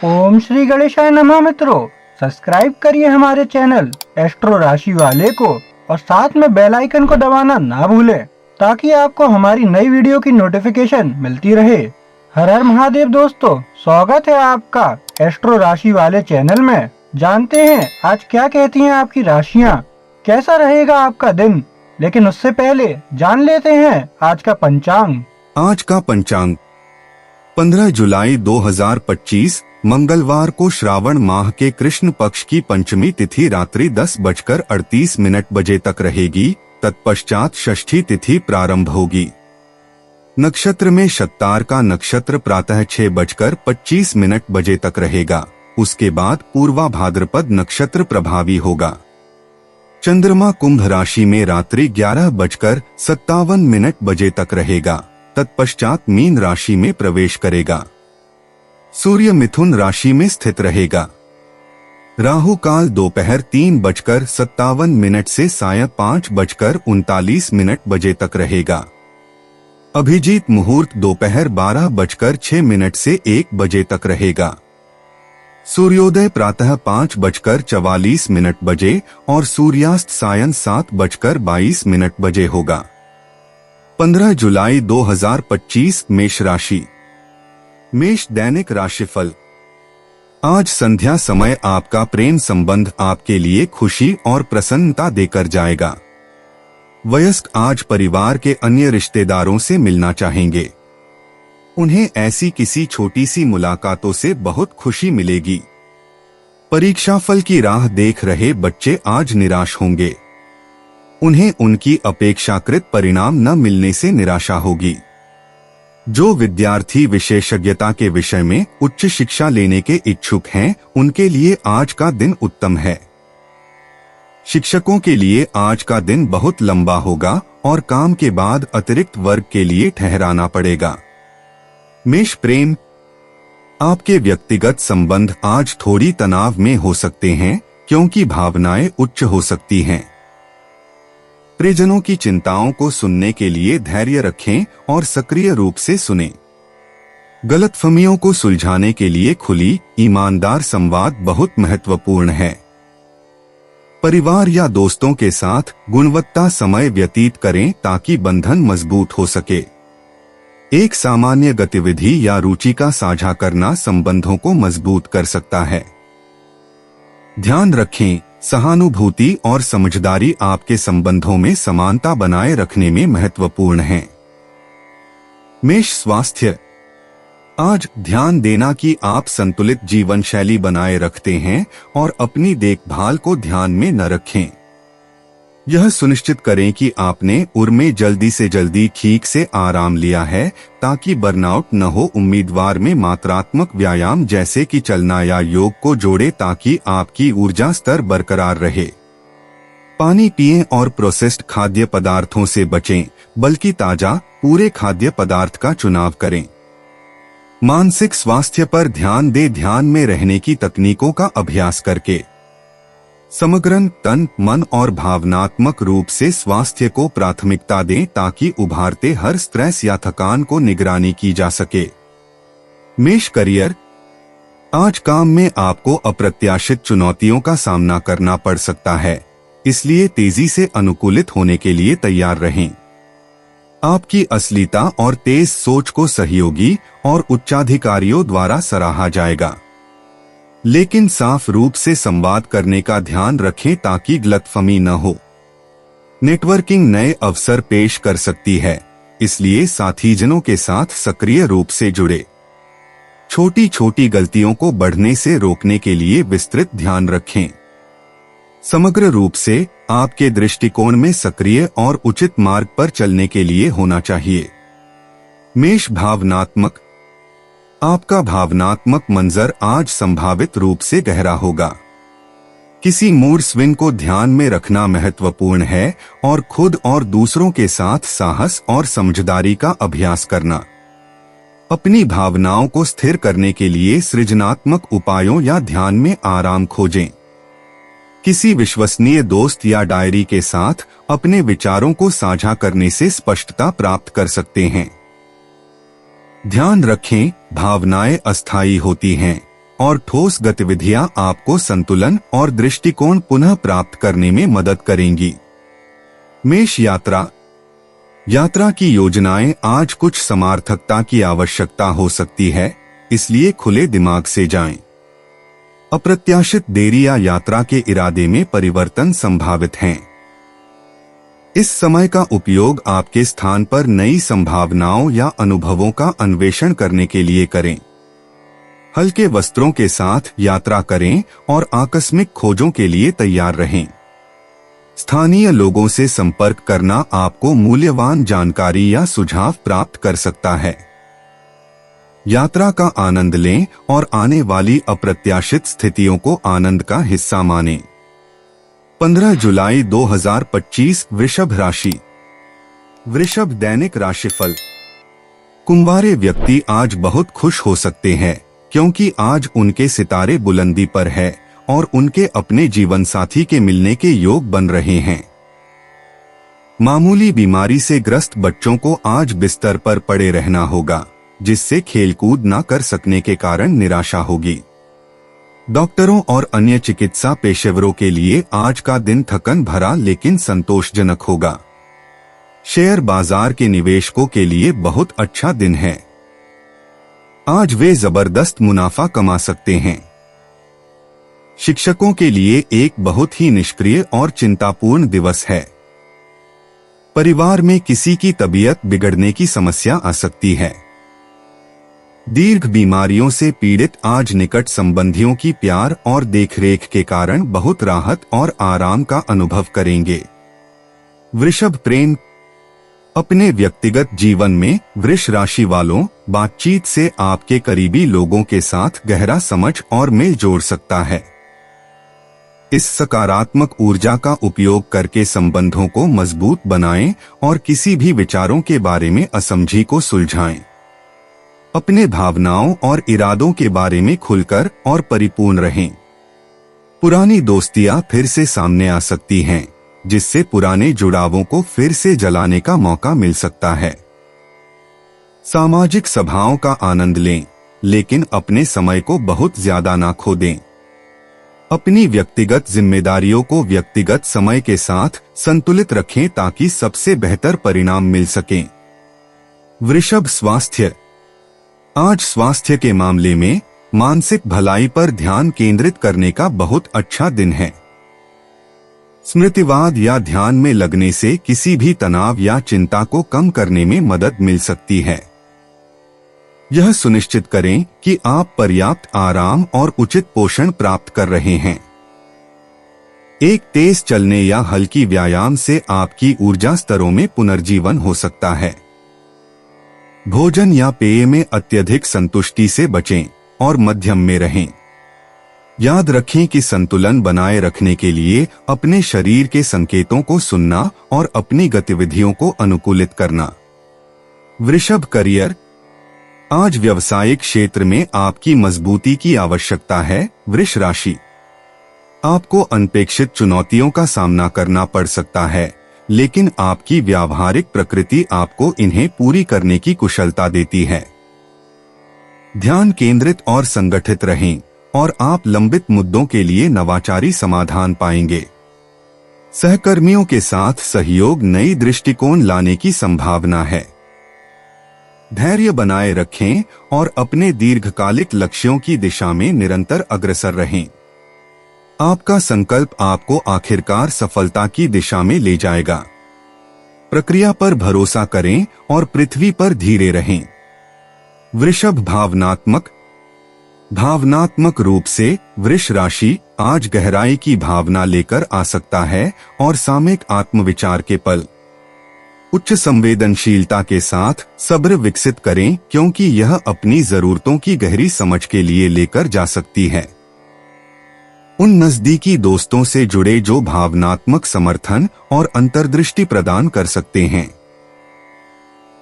ओम श्री गणेशाय नमः। मित्रों, सब्सक्राइब करिए हमारे चैनल एस्ट्रो राशि वाले को और साथ में बेल आइकन को दबाना ना भूलें ताकि आपको हमारी नई वीडियो की नोटिफिकेशन मिलती रहे। हर हर महादेव दोस्तों, स्वागत है आपका एस्ट्रो राशि वाले चैनल में। जानते हैं आज क्या कहती हैं आपकी राशियां, कैसा रहेगा आपका दिन। लेकिन उससे पहले जान लेते हैं आज का पंचांग। आज का पंचांग 15 जुलाई 2025 मंगलवार को श्रावण माह के कृष्ण पक्ष की पंचमी तिथि रात्रि 10:38 बजे तक रहेगी। तत्पश्चात षष्ठी तिथि प्रारंभ होगी। नक्षत्र में शतार का नक्षत्र प्रातः 6:25 बजे तक रहेगा। उसके बाद पूर्वा भाद्रपद नक्षत्र प्रभावी होगा। चंद्रमा कुंभ राशि में रात्रि 11:57 बजे तक रहेगा। तत्पश्चात मीन राशि में प्रवेश करेगा। सूर्य मिथुन राशि में स्थित रहेगा। राहु काल दोपहर 3:57 से सायं 5:39 बजे तक रहेगा। अभिजीत मुहूर्त दोपहर 12:06 से 1 बजे तक रहेगा। सूर्योदय प्रातः 5:44 बजे और सूर्यास्त सायं 7:22 बजे होगा। 15 जुलाई 2025 मेष राशि। मेष दैनिक राशिफल। आज संध्या समय आपका प्रेम संबंध आपके लिए खुशी और प्रसन्नता देकर जाएगा। वयस्क आज परिवार के अन्य रिश्तेदारों से मिलना चाहेंगे। उन्हें ऐसी किसी छोटी सी मुलाकातों से बहुत खुशी मिलेगी। परीक्षाफल की राह देख रहे बच्चे आज निराश होंगे। उन्हें उनकी अपेक्षाकृत परिणाम न मिलने से निराशा होगी। जो विद्यार्थी विशेषज्ञता के विषय में उच्च शिक्षा लेने के इच्छुक हैं, उनके लिए आज का दिन उत्तम है। शिक्षकों के लिए आज का दिन बहुत लंबा होगा और काम के बाद अतिरिक्त वर्क के लिए ठहराना पड़ेगा। मेष प्रेम। आपके व्यक्तिगत संबंध आज थोड़ी तनाव में हो सकते हैं क्योंकि भावनाएं उच्च हो सकती हैं। प्रियजनों की चिंताओं को सुनने के लिए धैर्य रखें और सक्रिय रूप से सुनें। गलतफहमियों को सुलझाने के लिए खुली, ईमानदार संवाद बहुत महत्वपूर्ण है। परिवार या दोस्तों के साथ गुणवत्ता समय व्यतीत करें ताकि बंधन मजबूत हो सके। एक सामान्य गतिविधि या रुचि का साझा करना संबंधों को मजबूत कर सकता है। ध्यान रखें, सहानुभूति और समझदारी आपके संबंधों में समानता बनाए रखने में महत्वपूर्ण है। मेष स्वास्थ्य। आज ध्यान देना कि आप संतुलित जीवन शैली बनाए रखते हैं और अपनी देखभाल को ध्यान में न रखें। यह सुनिश्चित करें कि आपने में जल्दी से जल्दी ठीक से आराम लिया है ताकि बर्नआउट न हो। उम्मीदवार में मात्रात्मक व्यायाम जैसे कि चलना या योग को जोड़े ताकि आपकी ऊर्जा स्तर बरकरार रहे। पानी पिएं और प्रोसेस्ड खाद्य पदार्थों से बचें, बल्कि ताजा पूरे खाद्य पदार्थ का चुनाव करें। मानसिक स्वास्थ्य पर ध्यान दें, ध्यान में रहने की तकनीकों का अभ्यास करके। समग्र तन, मन और भावनात्मक रूप से स्वास्थ्य को प्राथमिकता दें ताकि उभारते हर स्ट्रेस या थकान को निगरानी की जा सके। मेष करियर। आज काम में आपको अप्रत्याशित चुनौतियों का सामना करना पड़ सकता है, इसलिए तेजी से अनुकूलित होने के लिए तैयार रहें। आपकी असलीता और तेज सोच को सहयोगी और उच्चाधिकारियों द्वारा सराहा जाएगा। लेकिन साफ रूप से संवाद करने का ध्यान रखें ताकि गलतफहमी न हो। नेटवर्किंग नए अवसर पेश कर सकती है, इसलिए साथीजनों के साथ सक्रिय रूप से जुड़े। छोटी छोटी गलतियों को बढ़ने से रोकने के लिए विस्तृत ध्यान रखें। समग्र रूप से आपके दृष्टिकोण में सक्रिय और उचित मार्ग पर चलने के लिए होना चाहिए। मेष भावनात्मक। आपका भावनात्मक मंजर आज संभावित रूप से गहरा होगा। किसी मूड स्विंग को ध्यान में रखना महत्वपूर्ण है और खुद और दूसरों के साथ साहस और समझदारी का अभ्यास करना। अपनी भावनाओं को स्थिर करने के लिए सृजनात्मक उपायों या ध्यान में आराम खोजें। किसी विश्वसनीय दोस्त या डायरी के साथ अपने विचारों को साझा करने से स्पष्टता प्राप्त कर सकते हैं। ध्यान रखें, भावनाएं अस्थायी होती हैं और ठोस गतिविधियां आपको संतुलन और दृष्टिकोण पुनः प्राप्त करने में मदद करेंगी। मेष यात्रा। यात्रा की योजनाएं आज कुछ समार्थकता की आवश्यकता हो सकती है, इसलिए खुले दिमाग से जाएं। अप्रत्याशित देरी या यात्रा के इरादे में परिवर्तन संभावित हैं। इस समय का उपयोग आपके स्थान पर नई संभावनाओं या अनुभवों का अन्वेषण करने के लिए करें। हल्के वस्त्रों के साथ यात्रा करें और आकस्मिक खोजों के लिए तैयार रहें। स्थानीय लोगों से संपर्क करना आपको मूल्यवान जानकारी या सुझाव प्राप्त कर सकता है। यात्रा का आनंद लें और आने वाली अप्रत्याशित स्थितियों को आनंद का हिस्सा मानें। 15 जुलाई 2025 वृषभ राशि। वृषभ दैनिक राशिफल। कुंवारे व्यक्ति आज बहुत खुश हो सकते हैं क्योंकि आज उनके सितारे बुलंदी पर है और उनके अपने जीवन साथी के मिलने के योग बन रहे हैं। मामूली बीमारी से ग्रस्त बच्चों को आज बिस्तर पर पड़े रहना होगा, जिससे खेलकूद न कर सकने के कारण निराशा होगी। डॉक्टरों और अन्य चिकित्सा पेशेवरों के लिए आज का दिन थकन भरा लेकिन संतोषजनक होगा। शेयर बाजार के निवेशकों के लिए बहुत अच्छा दिन है। आज वे जबरदस्त मुनाफा कमा सकते हैं। शिक्षकों के लिए एक बहुत ही निष्क्रिय और चिंतापूर्ण दिवस है। परिवार में किसी की तबीयत बिगड़ने की समस्या आ सकती है। दीर्घ बीमारियों से पीड़ित आज निकट संबंधियों की प्यार और देखरेख के कारण बहुत राहत और आराम का अनुभव करेंगे। वृषभ प्रेम। अपने व्यक्तिगत जीवन में वृष राशि वालों बातचीत से आपके करीबी लोगों के साथ गहरा समझ और मेल जोड़ सकता है। इस सकारात्मक ऊर्जा का उपयोग करके संबंधों को मजबूत बनाएं और किसी भी विचारों के बारे में असमझी को सुलझाएं। अपने भावनाओं और इरादों के बारे में खुलकर और परिपूर्ण रहें। पुरानी दोस्तियां फिर से सामने आ सकती हैं, जिससे पुराने जुड़ावों को फिर से जलाने का मौका मिल सकता है। सामाजिक सभाओं का आनंद लें, लेकिन अपने समय को बहुत ज्यादा ना खो दें। अपनी व्यक्तिगत जिम्मेदारियों को व्यक्तिगत समय के साथ संतुलित रखें ताकि सबसे बेहतर परिणाम मिल सकें। वृषभ स्वास्थ्य। आज स्वास्थ्य के मामले में मानसिक भलाई पर ध्यान केंद्रित करने का बहुत अच्छा दिन है। स्मृतिवाद या ध्यान में लगने से किसी भी तनाव या चिंता को कम करने में मदद मिल सकती है। यह सुनिश्चित करें कि आप पर्याप्त आराम और उचित पोषण प्राप्त कर रहे हैं। एक तेज चलने या हल्की व्यायाम से आपकी ऊर्जा स्तरों में पुनर्जीवन हो सकता है। भोजन या पेय में अत्यधिक संतुष्टि से बचें और मध्यम में रहें। याद रखें कि संतुलन बनाए रखने के लिए अपने शरीर के संकेतों को सुनना और अपनी गतिविधियों को अनुकूलित करना। वृषभ करियर। आज व्यवसायिक क्षेत्र में आपकी मजबूती की आवश्यकता है। वृष राशि। आपको अनपेक्षित चुनौतियों का सामना करना पड़ सकता है, लेकिन आपकी व्यावहारिक प्रकृति आपको इन्हें पूरी करने की कुशलता देती है। ध्यान केंद्रित और संगठित रहें और आप लंबित मुद्दों के लिए नवाचारी समाधान पाएंगे। सहकर्मियों के साथ सहयोग नई दृष्टिकोण लाने की संभावना है। धैर्य बनाए रखें और अपने दीर्घकालिक लक्ष्यों की दिशा में निरंतर अग्रसर रहें। आपका संकल्प आपको आखिरकार सफलता की दिशा में ले जाएगा। प्रक्रिया पर भरोसा करें और पृथ्वी पर धीरे रहें। वृषभ भावनात्मक रूप से वृष राशि आज गहराई की भावना लेकर आ सकता है और सामयिक आत्मविचार के पल। उच्च संवेदनशीलता के साथ सब्र विकसित करें क्योंकि यह अपनी जरूरतों की गहरी समझ के लिए लेकर जा सकती है। उन नजदीकी दोस्तों से जुड़े जो भावनात्मक समर्थन और अंतर्दृष्टि प्रदान कर सकते हैं।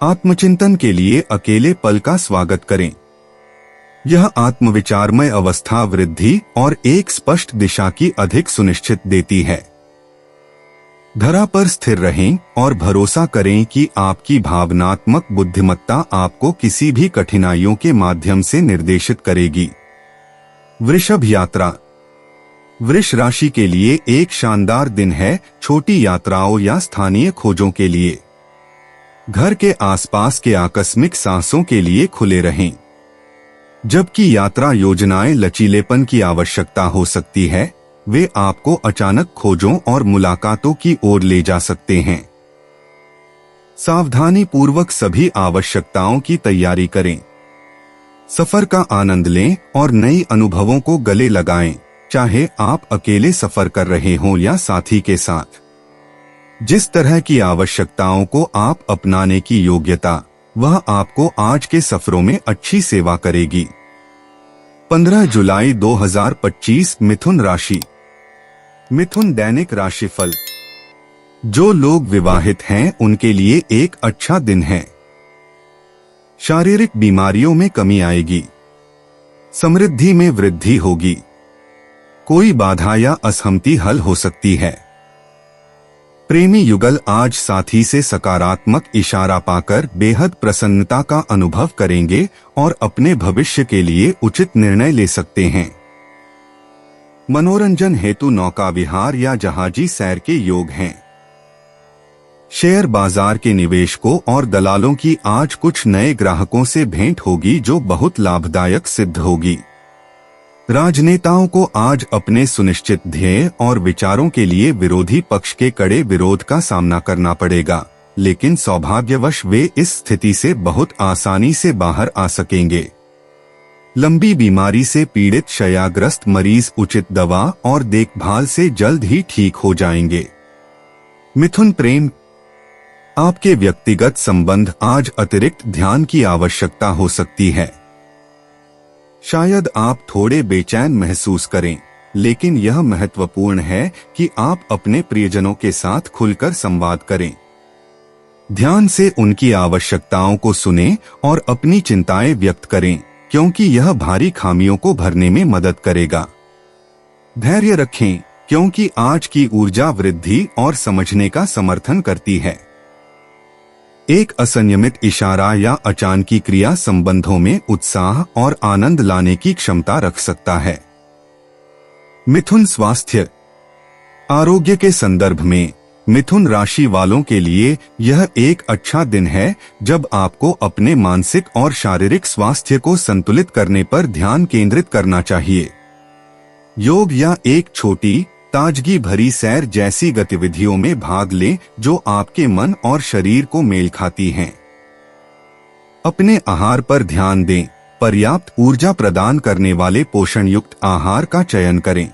आत्मचिंतन के लिए अकेले पल का स्वागत करें। यह आत्मविचारमय अवस्था वृद्धि और एक स्पष्ट दिशा की अधिक सुनिश्चित देती है। धरा पर स्थिर रहें और भरोसा करें कि आपकी भावनात्मक बुद्धिमत्ता आपको किसी भी कठिनाइयों के माध्यम से निर्देशित करेगी। वृषभ यात्रा। वृष राशि के लिए एक शानदार दिन है छोटी यात्राओं या स्थानीय खोजों के लिए। घर के आसपास के आकस्मिक साहसों के लिए खुले रहें। जबकि यात्रा योजनाएं लचीलेपन की आवश्यकता हो सकती है, वे आपको अचानक खोजों और मुलाकातों की ओर ले जा सकते हैं। सावधानी पूर्वक सभी आवश्यकताओं की तैयारी करें। सफर का आनंद लें और नई अनुभवों को गले लगाएं, चाहे आप अकेले सफर कर रहे हों या साथी के साथ। जिस तरह की आवश्यकताओं को आप अपनाने की योग्यता, वह आपको आज के सफरों में अच्छी सेवा करेगी। 15 जुलाई 2025 मिथुन राशि। मिथुन दैनिक राशिफल। जो लोग विवाहित हैं उनके लिए एक अच्छा दिन है। शारीरिक बीमारियों में कमी आएगी। समृद्धि में वृद्धि होगी। कोई बाधा या असहमति हल हो सकती है। प्रेमी युगल आज साथी से सकारात्मक इशारा पाकर बेहद प्रसन्नता का अनुभव करेंगे और अपने भविष्य के लिए उचित निर्णय ले सकते हैं। मनोरंजन हेतु नौका विहार या जहाजी सैर के योग हैं। शेयर बाजार के निवेशकों और दलालों की आज कुछ नए ग्राहकों से भेंट होगी जो बहुत लाभदायक सिद्ध होगी। राजनेताओं को आज अपने सुनिश्चित ध्येय और विचारों के लिए विरोधी पक्ष के कड़े विरोध का सामना करना पड़ेगा, लेकिन सौभाग्यवश वे इस स्थिति से बहुत आसानी से बाहर आ सकेंगे। लंबी बीमारी से पीड़ित क्षयाग्रस्त मरीज उचित दवा और देखभाल से जल्द ही ठीक हो जाएंगे। मिथुन प्रेम। आपके व्यक्तिगत संबंध आज अतिरिक्त ध्यान की आवश्यकता हो सकती है। शायद आप थोड़े बेचैन महसूस करें, लेकिन यह महत्वपूर्ण है कि आप अपने प्रियजनों के साथ खुलकर संवाद करें। ध्यान से उनकी आवश्यकताओं को सुनें और अपनी चिंताएं व्यक्त करें, क्योंकि यह भारी खामियों को भरने में मदद करेगा। धैर्य रखें, क्योंकि आज की ऊर्जा वृद्धि और समझने का समर्थन करती है। एक असंयमित इशारा या अचानकी क्रिया संबंधों में उत्साह और आनंद लाने की क्षमता रख सकता है। मिथुन स्वास्थ्य। आरोग्य के संदर्भ में मिथुन राशि वालों के लिए यह एक अच्छा दिन है जब आपको अपने मानसिक और शारीरिक स्वास्थ्य को संतुलित करने पर ध्यान केंद्रित करना चाहिए। योग या एक छोटी ताजगी भरी सैर जैसी गतिविधियों में भाग लें जो आपके मन और शरीर को मेल खाती हैं। अपने आहार पर ध्यान दें। पर्याप्त ऊर्जा प्रदान करने वाले पोषण युक्त आहार का चयन करें।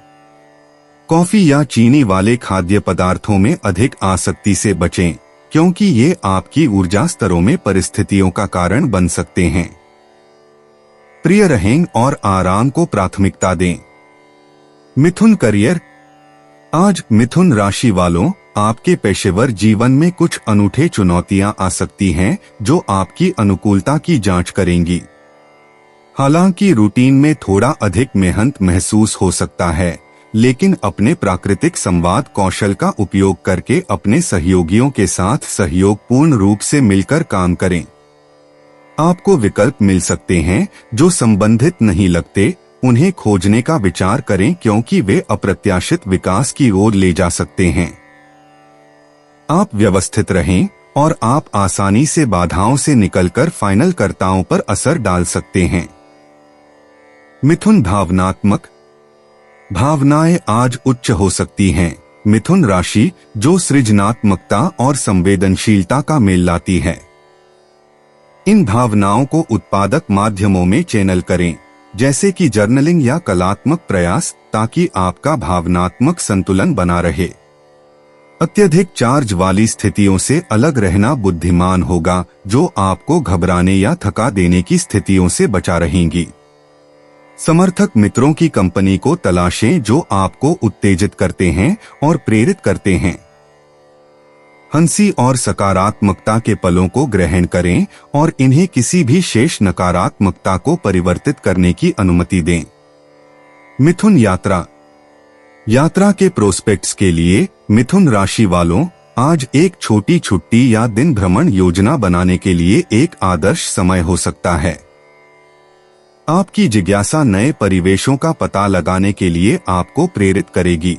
कॉफी या चीनी वाले खाद्य पदार्थों में अधिक आसक्ति से बचें, क्योंकि ये आपकी ऊर्जा स्तरों में परिस्थितियों का कारण बन सकते हैं। प्रिय रहें और आराम को प्राथमिकता दें। मिथुन करियर। आज मिथुन राशि वालों, आपके पेशेवर जीवन में कुछ अनूठे चुनौतियां आ सकती हैं जो आपकी अनुकूलता की जांच करेंगी। हालांकि रूटीन में थोड़ा अधिक मेहनत महसूस हो सकता है, लेकिन अपने प्राकृतिक संवाद कौशल का उपयोग करके अपने सहयोगियों के साथ सहयोगपूर्ण रूप से मिलकर काम करें। आपको विकल्प मिल सकते हैं जो संबंधित नहीं लगते, उन्हें खोजने का विचार करें क्योंकि वे अप्रत्याशित विकास की ओर ले जा सकते हैं। आप व्यवस्थित रहें और आप आसानी से बाधाओं से निकलकर फाइनलकर्ताओं पर असर डाल सकते हैं। मिथुन भावनात्मक। भावनाएं आज उच्च हो सकती हैं। मिथुन राशि जो सृजनात्मकता और संवेदनशीलता का मेल लाती है। इन भावनाओं को उत्पादक माध्यमों में चैनल करें, जैसे कि जर्नलिंग या कलात्मक प्रयास, ताकि आपका भावनात्मक संतुलन बना रहे। अत्यधिक चार्ज वाली स्थितियों से अलग रहना बुद्धिमान होगा, जो आपको घबराने या थका देने की स्थितियों से बचा रहेंगी। समर्थक मित्रों की कंपनी को तलाशें जो आपको उत्तेजित करते हैं और प्रेरित करते हैं। हंसी और सकारात्मकता के पलों को ग्रहण करें और इन्हें किसी भी शेष नकारात्मकता को परिवर्तित करने की अनुमति दें। मिथुन यात्रा। यात्रा के प्रोस्पेक्ट्स के लिए मिथुन राशि वालों, आज एक छोटी छुट्टी या दिन भ्रमण योजना बनाने के लिए एक आदर्श समय हो सकता है। आपकी जिज्ञासा नए परिवेशों का पता लगाने के लिए आपको प्रेरित करेगी।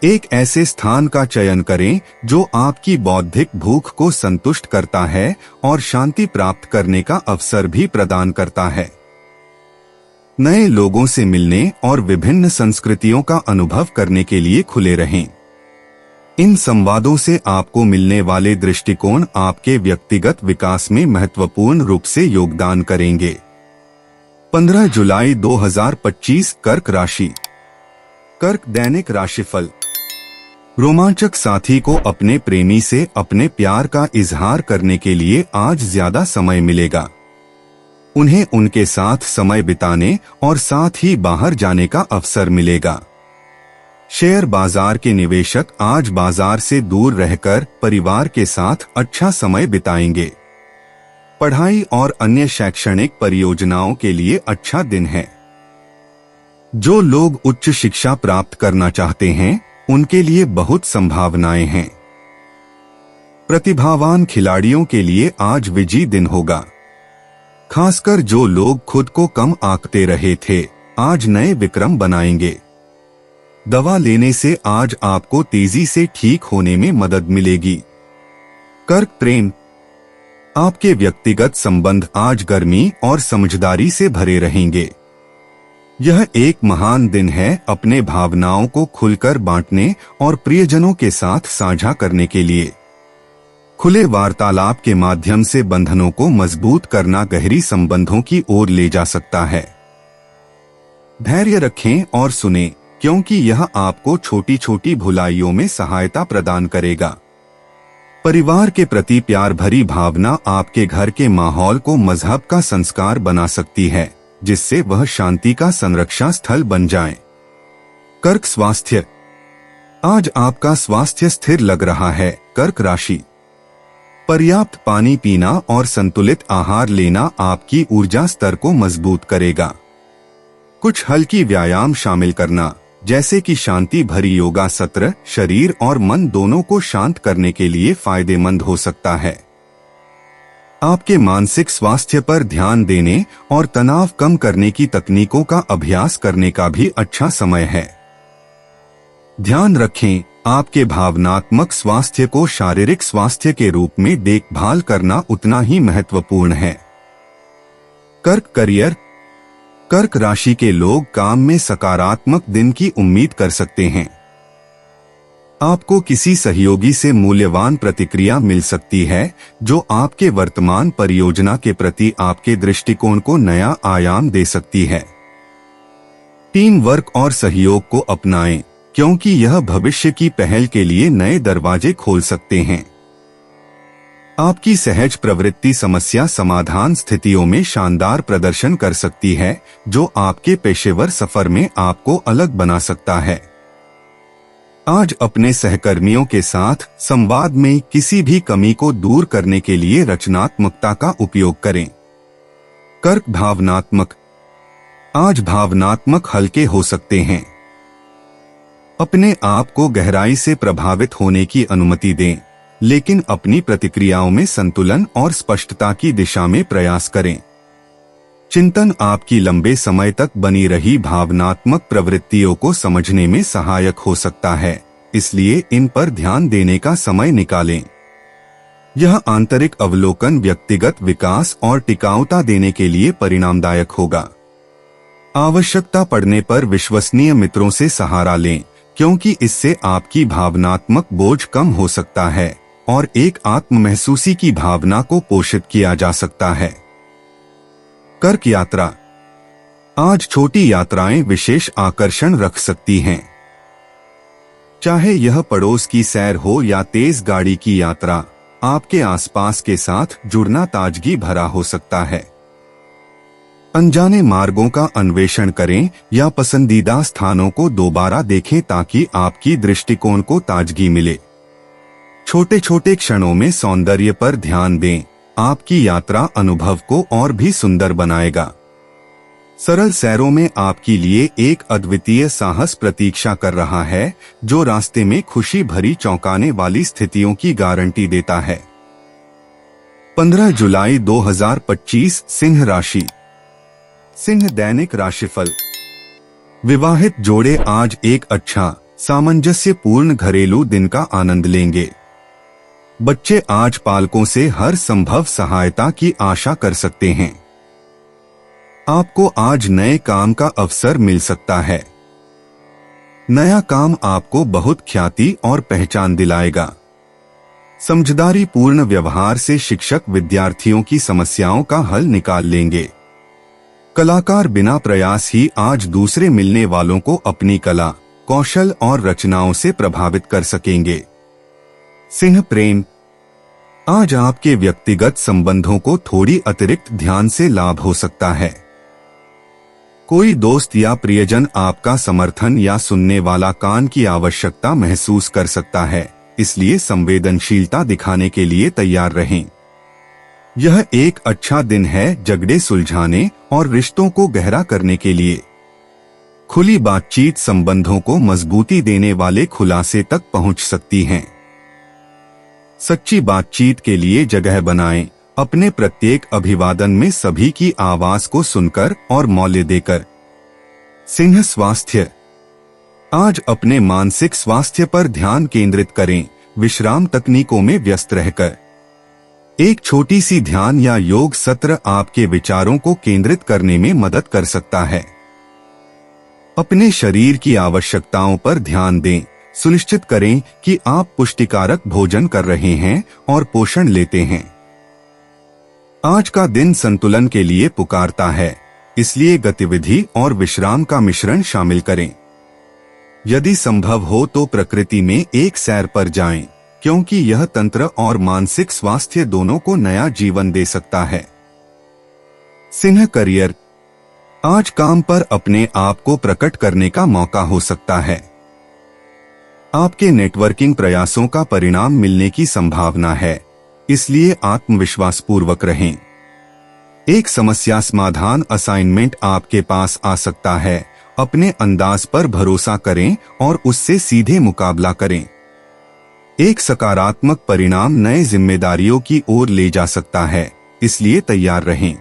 एक ऐसे स्थान का चयन करें जो आपकी बौद्धिक भूख को संतुष्ट करता है और शांति प्राप्त करने का अवसर भी प्रदान करता है। नए लोगों से मिलने और विभिन्न संस्कृतियों का अनुभव करने के लिए खुले रहें। इन संवादों से आपको मिलने वाले दृष्टिकोण आपके व्यक्तिगत विकास में महत्वपूर्ण रूप से योगदान करेंगे। 15 जुलाई 2025 कर्क राशि। कर्क दैनिक राशिफल। रोमांचक साथी को अपने प्रेमी से अपने प्यार का इजहार करने के लिए आज ज्यादा समय मिलेगा। उन्हें उनके साथ समय बिताने और साथ ही बाहर जाने का अवसर मिलेगा। शेयर बाजार के निवेशक आज बाजार से दूर रहकर परिवार के साथ अच्छा समय बिताएंगे। पढ़ाई और अन्य शैक्षणिक परियोजनाओं के लिए अच्छा दिन है। जो लोग उच्च शिक्षा प्राप्त करना चाहते हैं उनके लिए बहुत संभावनाएं हैं। प्रतिभावान खिलाड़ियों के लिए आज विजयी दिन होगा। खासकर जो लोग खुद को कम आंकते रहे थे आज नए विक्रम बनाएंगे। दवा लेने से आज आपको तेजी से ठीक होने में मदद मिलेगी। कर्क प्रेम। आपके व्यक्तिगत संबंध आज गर्मी और समझदारी से भरे रहेंगे। यह एक महान दिन है अपने भावनाओं को खुलकर बांटने और प्रियजनों के साथ साझा करने के लिए। खुले वार्तालाप के माध्यम से बंधनों को मजबूत करना गहरी संबंधों की ओर ले जा सकता है। धैर्य रखें और सुनें, क्योंकि यह आपको छोटी छोटी भुलाइयों में सहायता प्रदान करेगा। परिवार के प्रति प्यार भरी भावना आपके घर के माहौल को मजहब का संस्कार बना सकती है, जिससे वह शांति का संरक्षा स्थल बन जाए। कर्क स्वास्थ्य। आज आपका स्वास्थ्य स्थिर लग रहा है। कर्क राशि। पर्याप्त पानी पीना और संतुलित आहार लेना आपकी ऊर्जा स्तर को मजबूत करेगा। कुछ हल्की व्यायाम शामिल करना, जैसे कि शांति भरी योगा सत्र, शरीर और मन दोनों को शांत करने के लिए फायदेमंद हो सकता है। आपके मानसिक स्वास्थ्य पर ध्यान देने और तनाव कम करने की तकनीकों का अभ्यास करने का भी अच्छा समय है। ध्यान रखें, आपके भावनात्मक स्वास्थ्य को शारीरिक स्वास्थ्य के रूप में देखभाल करना उतना ही महत्वपूर्ण है। कर्क करियर। कर्क राशि के लोग काम में सकारात्मक दिन की उम्मीद कर सकते हैं। आपको किसी सहयोगी से मूल्यवान प्रतिक्रिया मिल सकती है जो आपके वर्तमान परियोजना के प्रति आपके दृष्टिकोण को नया आयाम दे सकती है। टीम वर्क और सहयोग को अपनाएं, क्योंकि यह भविष्य की पहल के लिए नए दरवाजे खोल सकते हैं। आपकी सहज प्रवृत्ति समस्या समाधान स्थितियों में शानदार प्रदर्शन कर सकती है, जो आपके पेशेवर सफर में आपको अलग बना सकता है। आज अपने सहकर्मियों के साथ संवाद में किसी भी कमी को दूर करने के लिए रचनात्मकता का उपयोग करें। कर्क भावनात्मक। आज भावनात्मक हल्के हो सकते हैं। अपने आप को गहराई से प्रभावित होने की अनुमति दें, लेकिन अपनी प्रतिक्रियाओं में संतुलन और स्पष्टता की दिशा में प्रयास करें। चिंतन आपकी लंबे समय तक बनी रही भावनात्मक प्रवृत्तियों को समझने में सहायक हो सकता है, इसलिए इन पर ध्यान देने का समय निकालें। यह आंतरिक अवलोकन व्यक्तिगत विकास और टिकाऊता देने के लिए परिणामदायक होगा। आवश्यकता पड़ने पर विश्वसनीय मित्रों से सहारा लें, क्योंकि इससे आपकी भावनात्मक बोझ कम हो सकता है और एक आत्म महसूसी की भावना को पोषित किया जा सकता है। कर्क यात्रा। आज छोटी यात्राएं विशेष आकर्षण रख सकती हैं। चाहे यह पड़ोस की सैर हो या तेज गाड़ी की यात्रा, आपके आसपास के साथ जुड़ना ताजगी भरा हो सकता है। अनजाने मार्गों का अन्वेषण करें या पसंदीदा स्थानों को दोबारा देखें ताकि आपकी दृष्टिकोण को ताजगी मिले। छोटे छोटे क्षणों में सौंदर्य पर ध्यान दें, आपकी यात्रा अनुभव को और भी सुंदर बनाएगा। सरल सैरों में आपके लिए एक अद्वितीय साहस प्रतीक्षा कर रहा है, जो रास्ते में खुशी भरी चौंकाने वाली स्थितियों की गारंटी देता है। 15 जुलाई 2025 सिंह राशि। सिंह दैनिक राशिफल। विवाहित जोड़े आज एक अच्छा सामंजस्यपूर्ण घरेलू दिन का आनंद लेंगे। बच्चे आज पालकों से हर संभव सहायता की आशा कर सकते हैं। आपको आज नए काम का अवसर मिल सकता है। नया काम आपको बहुत ख्याति और पहचान दिलाएगा। समझदारी पूर्ण व्यवहार से शिक्षक विद्यार्थियों की समस्याओं का हल निकाल लेंगे। कलाकार बिना प्रयास ही आज दूसरे मिलने वालों को अपनी कला, कौशल और रचनाओं से प्रभावित कर सकेंगे। सिंह प्रेम। आज आपके व्यक्तिगत संबंधों को थोड़ी अतिरिक्त ध्यान से लाभ हो सकता है। कोई दोस्त या प्रियजन आपका समर्थन या सुनने वाला कान की आवश्यकता महसूस कर सकता है, इसलिए संवेदनशीलता दिखाने के लिए तैयार रहें। यह एक अच्छा दिन है झगड़े सुलझाने और रिश्तों को गहरा करने के लिए। खुली बातचीत संबंधों को मजबूती देने वाले खुलासे तक पहुंच सकती हैं। सच्ची बातचीत के लिए जगह बनाएं। अपने प्रत्येक अभिवादन में सभी की आवाज को सुनकर और मौल्य देकर। सिंह स्वास्थ्य। आज अपने मानसिक स्वास्थ्य पर ध्यान केंद्रित करें, विश्राम तकनीकों में व्यस्त रहकर। एक छोटी सी ध्यान या योग सत्र आपके विचारों को केंद्रित करने में मदद कर सकता है। अपने शरीर की आवश्यकताओं पर ध्यान दें। सुनिश्चित करें कि आप पुष्टिकारक भोजन कर रहे हैं और पोषण लेते हैं। आज का दिन संतुलन के लिए पुकारता है, इसलिए गतिविधि और विश्राम का मिश्रण शामिल करें। यदि संभव हो तो प्रकृति में एक सैर पर जाएं, क्योंकि यह तंत्र और मानसिक स्वास्थ्य दोनों को नया जीवन दे सकता है। सिंह करियर। आज काम पर अपने आप को प्रकट करने का मौका हो सकता है। आपके नेटवर्किंग प्रयासों का परिणाम मिलने की संभावना है, इसलिए आत्मविश्वासपूर्वक रहें। एक समस्या समाधान असाइनमेंट आपके पास आ सकता है। अपने अंदाज पर भरोसा करें और उससे सीधे मुकाबला करें। एक सकारात्मक परिणाम नए जिम्मेदारियों की ओर ले जा सकता है, इसलिए तैयार रहें।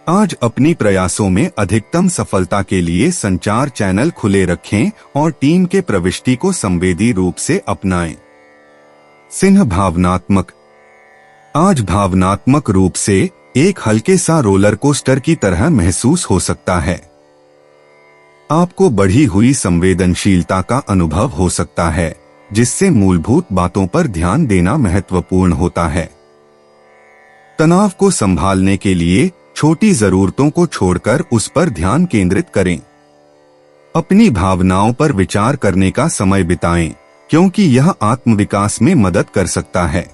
आज अपनी प्रयासों में अधिकतम सफलता के लिए संचार चैनल खुले रखें और टीम के प्रविष्टि को संवेदी रूप से अपनाएं। सिंह भावनात्मक। आज भावनात्मक रूप से एक हल्के सा रोलर कोस्टर की तरह महसूस हो सकता है। आपको बढ़ी हुई संवेदनशीलता का अनुभव हो सकता है, जिससे मूलभूत बातों पर ध्यान देना महत्वपूर्ण होता है। तनाव को संभालने के लिए छोटी जरूरतों को छोड़कर उस पर ध्यान केंद्रित करें। अपनी भावनाओं पर विचार करने का समय बिताएं, क्योंकि यह आत्मविकास में मदद कर सकता है।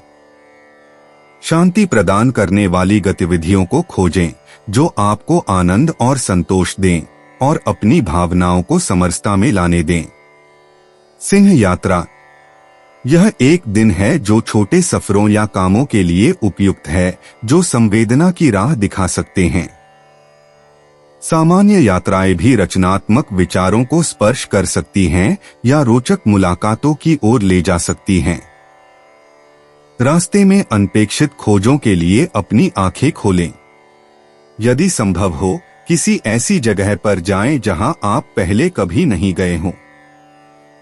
शांति प्रदान करने वाली गतिविधियों को खोजें, जो आपको आनंद और संतोष दें और अपनी भावनाओं को समरसता में लाने दें। सिंह यात्रा। यह एक दिन है जो छोटे सफरों या कामों के लिए उपयुक्त है, जो संवेदना की राह दिखा सकते हैं। सामान्य यात्राएं भी रचनात्मक विचारों को स्पर्श कर सकती हैं या रोचक मुलाकातों की ओर ले जा सकती हैं। रास्ते में अनपेक्षित खोजों के लिए अपनी आंखें खोलें। यदि संभव हो, किसी ऐसी जगह पर जाएं जहां आप पहले कभी नहीं गए हों।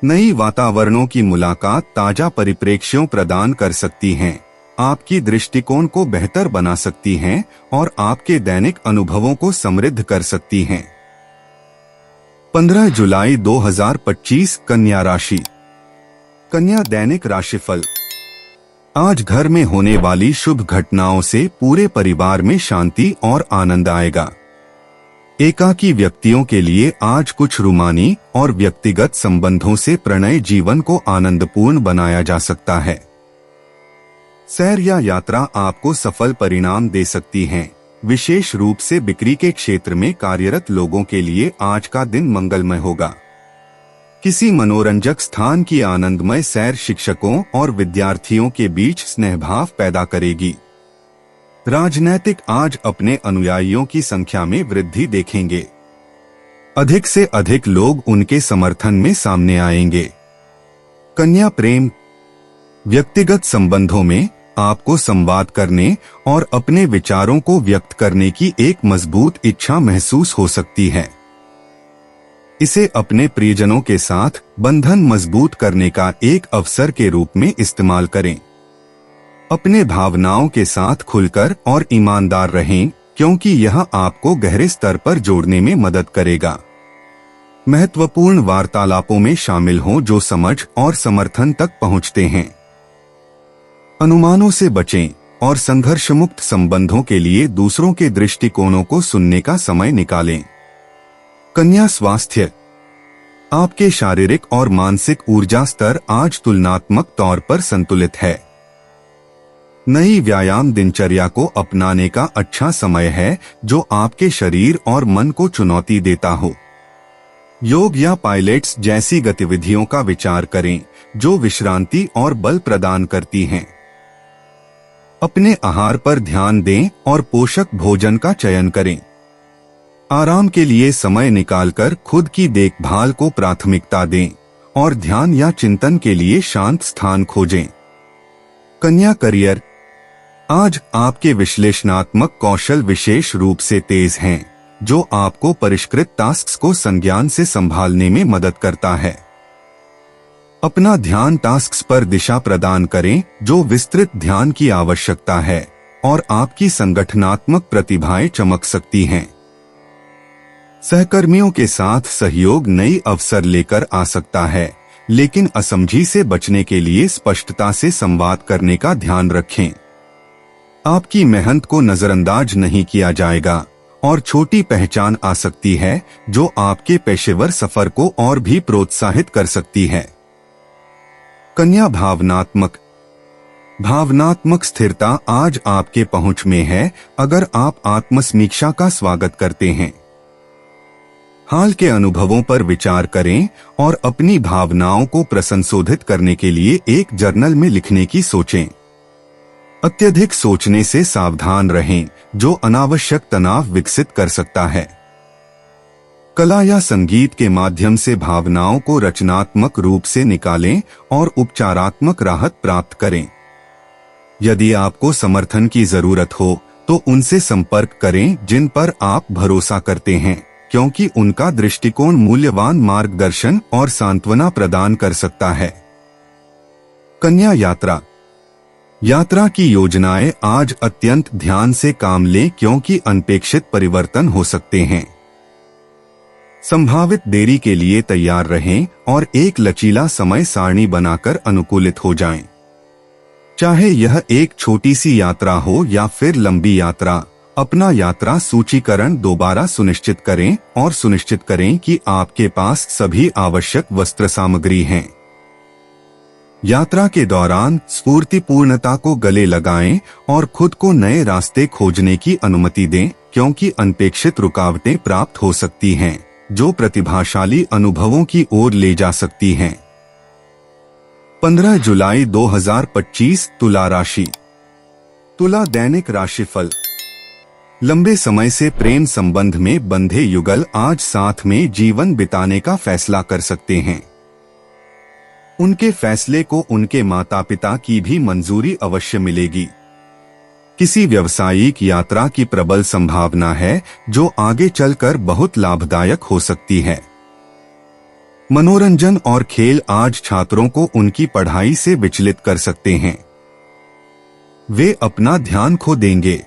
नई वातावरणों की मुलाकात ताजा परिप्रेक्ष्यों प्रदान कर सकती हैं, आपकी दृष्टिकोण को बेहतर बना सकती हैं और आपके दैनिक अनुभवों को समृद्ध कर सकती हैं। 15 जुलाई 2025 कन्या राशि। कन्या दैनिक राशिफल। आज घर में होने वाली शुभ घटनाओं से पूरे परिवार में शांति और आनंद आएगा। एकाकी व्यक्तियों के लिए आज कुछ रूमानी और व्यक्तिगत संबंधों से प्रणय जीवन को आनंदपूर्ण बनाया जा सकता है। सैर या यात्रा आपको सफल परिणाम दे सकती हैं। विशेष रूप से बिक्री के क्षेत्र में कार्यरत लोगों के लिए आज का दिन मंगलमय होगा। किसी मनोरंजक स्थान की आनंदमय सैर शिक्षकों और विद्यार्थियों के बीच स्नेहभाव पैदा करेगी। राजनैतिक आज अपने अनुयायियों की संख्या में वृद्धि देखेंगे। अधिक से अधिक लोग उनके समर्थन में सामने आएंगे। कन्या प्रेम। व्यक्तिगत संबंधों में आपको संवाद करने और अपने विचारों को व्यक्त करने की एक मजबूत इच्छा महसूस हो सकती है। इसे अपने प्रियजनों के साथ बंधन मजबूत करने का एक अवसर के रूप में इस्तेमाल करें। अपने भावनाओं के साथ खुलकर और ईमानदार रहें, क्योंकि यह आपको गहरे स्तर पर जोड़ने में मदद करेगा। महत्वपूर्ण वार्तालापों में शामिल हों जो समझ और समर्थन तक पहुंचते हैं। अनुमानों से बचें और संघर्ष मुक्त संबंधों के लिए दूसरों के दृष्टिकोणों को सुनने का समय निकालें। कन्या स्वास्थ्य। आपके शारीरिक और मानसिक ऊर्जा स्तर आज तुलनात्मक तौर पर संतुलित है। नई व्यायाम दिनचर्या को अपनाने का अच्छा समय है जो आपके शरीर और मन को चुनौती देता हो। योग या पायलट्स जैसी गतिविधियों का विचार करें जो विश्रांति और बल प्रदान करती हैं। अपने आहार पर ध्यान दें और पोषक भोजन का चयन करें। आराम के लिए समय निकालकर खुद की देखभाल को प्राथमिकता दें और ध्यान या चिंतन के लिए शांत स्थान खोजें। कन्या करियर। आज आपके विश्लेषणात्मक कौशल विशेष रूप से तेज हैं, जो आपको परिष्कृत टास्क्स को संज्ञान से संभालने में मदद करता है। अपना ध्यान टास्क्स पर दिशा प्रदान करें जो विस्तृत ध्यान की आवश्यकता है, और आपकी संगठनात्मक प्रतिभाएं चमक सकती हैं। सहकर्मियों के साथ सहयोग नई अवसर लेकर आ सकता है, लेकिन असमझी से बचने के लिए स्पष्टता से संवाद करने का ध्यान रखें। आपकी मेहनत को नजरअंदाज नहीं किया जाएगा और छोटी पहचान आ सकती है जो आपके पेशेवर सफर को और भी प्रोत्साहित कर सकती है। कन्या भावनात्मक स्थिरता आज आपके पहुंच में है अगर आप आत्मसमीक्षा का स्वागत करते हैं। हाल के अनुभवों पर विचार करें और अपनी भावनाओं को प्रसंशोधित करने के लिए एक जर्नल में लिखने की सोचें। अत्यधिक सोचने से सावधान रहें, जो अनावश्यक तनाव विकसित कर सकता है। कला या संगीत के माध्यम से भावनाओं को रचनात्मक रूप से निकालें और उपचारात्मक राहत प्राप्त करें। यदि आपको समर्थन की जरूरत हो तो उनसे संपर्क करें जिन पर आप भरोसा करते हैं, क्योंकि उनका दृष्टिकोण मूल्यवान मार्गदर्शन और सांत्वना प्रदान कर सकता है। कन्या यात्रा की योजनाएं आज अत्यंत ध्यान से काम लें, क्योंकि अनपेक्षित परिवर्तन हो सकते हैं। संभावित देरी के लिए तैयार रहें और एक लचीला समय सारणी बनाकर अनुकूलित हो जाएं। चाहे यह एक छोटी सी यात्रा हो या फिर लंबी यात्रा, अपना यात्रा सूचीकरण दोबारा सुनिश्चित करें और सुनिश्चित करें कि आपके पास सभी आवश्यक वस्त्र सामग्री हैं। यात्रा के दौरान स्फूर्तिपूर्णता को गले लगाएं और खुद को नए रास्ते खोजने की अनुमति दें, क्योंकि अनपेक्षित रुकावटें प्राप्त हो सकती हैं जो प्रतिभाशाली अनुभवों की ओर ले जा सकती हैं। 15 जुलाई 2025 तुला राशि। तुला दैनिक राशिफल। लंबे समय से प्रेम संबंध में बंधे युगल आज साथ में जीवन बिताने का फैसला कर सकते हैं। उनके फैसले को उनके माता पिता की भी मंजूरी अवश्य मिलेगी। किसी व्यावसायिक यात्रा की प्रबल संभावना है जो आगे चलकर बहुत लाभदायक हो सकती है। मनोरंजन और खेल आज छात्रों को उनकी पढ़ाई से विचलित कर सकते हैं। वे अपना ध्यान खो देंगे।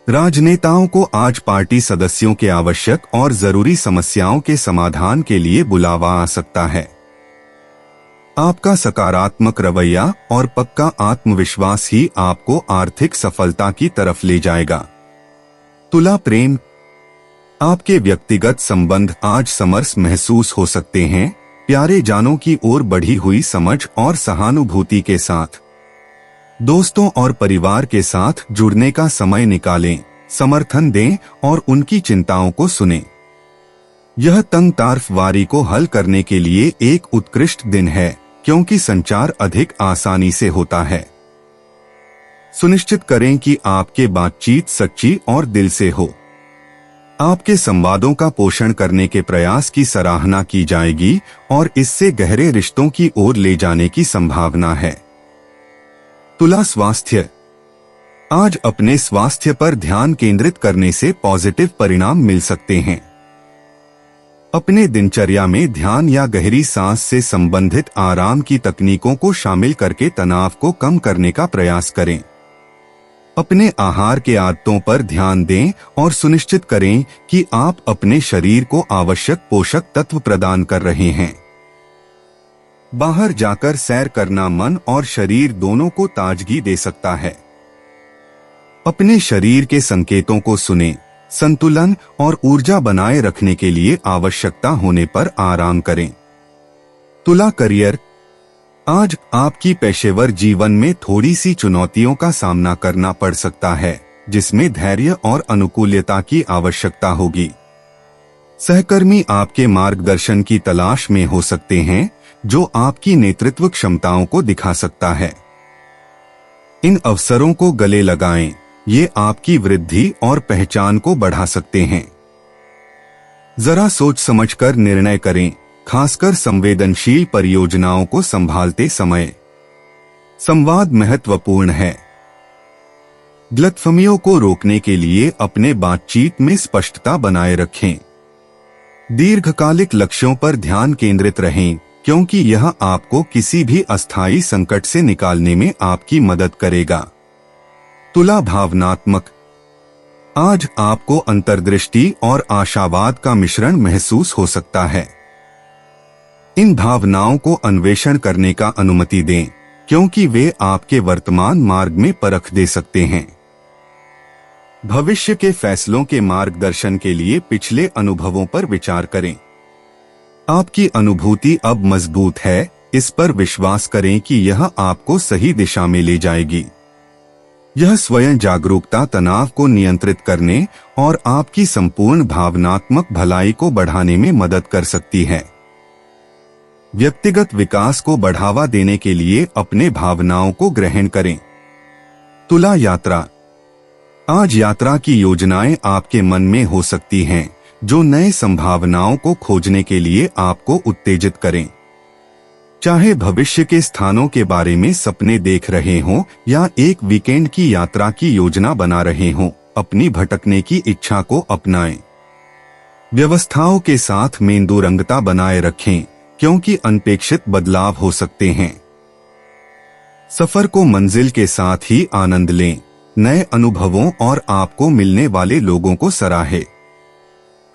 राजनेताओं को आज पार्टी सदस्यों के आवश्यक और जरूरी समस्याओं के समाधान के लिए बुलावा आ सकता है। आपका सकारात्मक रवैया और पक्का आत्मविश्वास ही आपको आर्थिक सफलता की तरफ ले जाएगा। तुला प्रेम। आपके व्यक्तिगत संबंध आज समरस महसूस हो सकते हैं, प्यारे जानों की ओर बढ़ी हुई समझ और सहानुभूति के साथ। दोस्तों और परिवार के साथ जुड़ने का समय निकालें, समर्थन दें और उनकी चिंताओं को सुनें। यह तंग तारफवारी को हल करने के लिए एक उत्कृष्ट दिन है, क्योंकि संचार अधिक आसानी से होता है। सुनिश्चित करें कि आपके बातचीत सच्ची और दिल से हो। आपके संवादों का पोषण करने के प्रयास की सराहना की जाएगी और इससे गहरे रिश्तों की ओर ले जाने की संभावना है। तुला स्वास्थ्य। आज अपने स्वास्थ्य पर ध्यान केंद्रित करने से पॉजिटिव परिणाम मिल सकते हैं। अपने दिनचर्या में ध्यान या गहरी सांस से संबंधित आराम की तकनीकों को शामिल करके तनाव को कम करने का प्रयास करें। अपने आहार के आदतों पर ध्यान दें और सुनिश्चित करें कि आप अपने शरीर को आवश्यक पोषक तत्व प्रदान कर रहे हैं। बाहर जाकर सैर करना मन और शरीर दोनों को ताजगी दे सकता है। अपने शरीर के संकेतों को सुनें, संतुलन और ऊर्जा बनाए रखने के लिए आवश्यकता होने पर आराम करें। तुला करियर। आज आपकी पेशेवर जीवन में थोड़ी सी चुनौतियों का सामना करना पड़ सकता है, जिसमें धैर्य और अनुकूलता की आवश्यकता होगी। सहकर्मी आपके मार्गदर्शन की तलाश में हो सकते हैं, जो आपकी नेतृत्व क्षमताओं को दिखा सकता है। इन अवसरों को गले लगाएं, ये आपकी वृद्धि और पहचान को बढ़ा सकते हैं। जरा सोच समझकर निर्णय करें, खासकर संवेदनशील परियोजनाओं को संभालते समय। संवाद महत्वपूर्ण है। गलतफहमियों को रोकने के लिए अपने बातचीत में स्पष्टता बनाए रखें। दीर्घकालिक लक्ष्यों पर ध्यान केंद्रित रहें, क्योंकि यह आपको किसी भी अस्थायी संकट से निकालने में आपकी मदद करेगा। तुला भावनात्मक। आज आपको अंतर्दृष्टि और आशावाद का मिश्रण महसूस हो सकता है। इन भावनाओं को अन्वेषण करने का अनुमति दें, क्योंकि वे आपके वर्तमान मार्ग में परख दे सकते हैं। भविष्य के फैसलों के मार्गदर्शन के लिए पिछले अनुभवों पर विचार करें। आपकी अनुभूति अब मजबूत है, इस पर विश्वास करें कि यह आपको सही दिशा में ले जाएगी। यह स्वयं जागरूकता तनाव को नियंत्रित करने और आपकी संपूर्ण भावनात्मक भलाई को बढ़ाने में मदद कर सकती है। व्यक्तिगत विकास को बढ़ावा देने के लिए अपने भावनाओं को ग्रहण करें। तुला यात्रा। आज यात्रा की योजनाएं आपके मन में हो सकती हैं, जो नए संभावनाओं को खोजने के लिए आपको उत्तेजित करें। चाहे भविष्य के स्थानों के बारे में सपने देख रहे हों या एक वीकेंड की यात्रा की योजना बना रहे हों, अपनी भटकने की इच्छा को अपनाएं। व्यवस्थाओं के साथ मेंदोरंगता बनाए रखें, क्योंकि अनपेक्षित बदलाव हो सकते हैं। सफर को मंजिल के साथ ही आनंद लें, नए अनुभवों और आपको मिलने वाले लोगों को सराहें।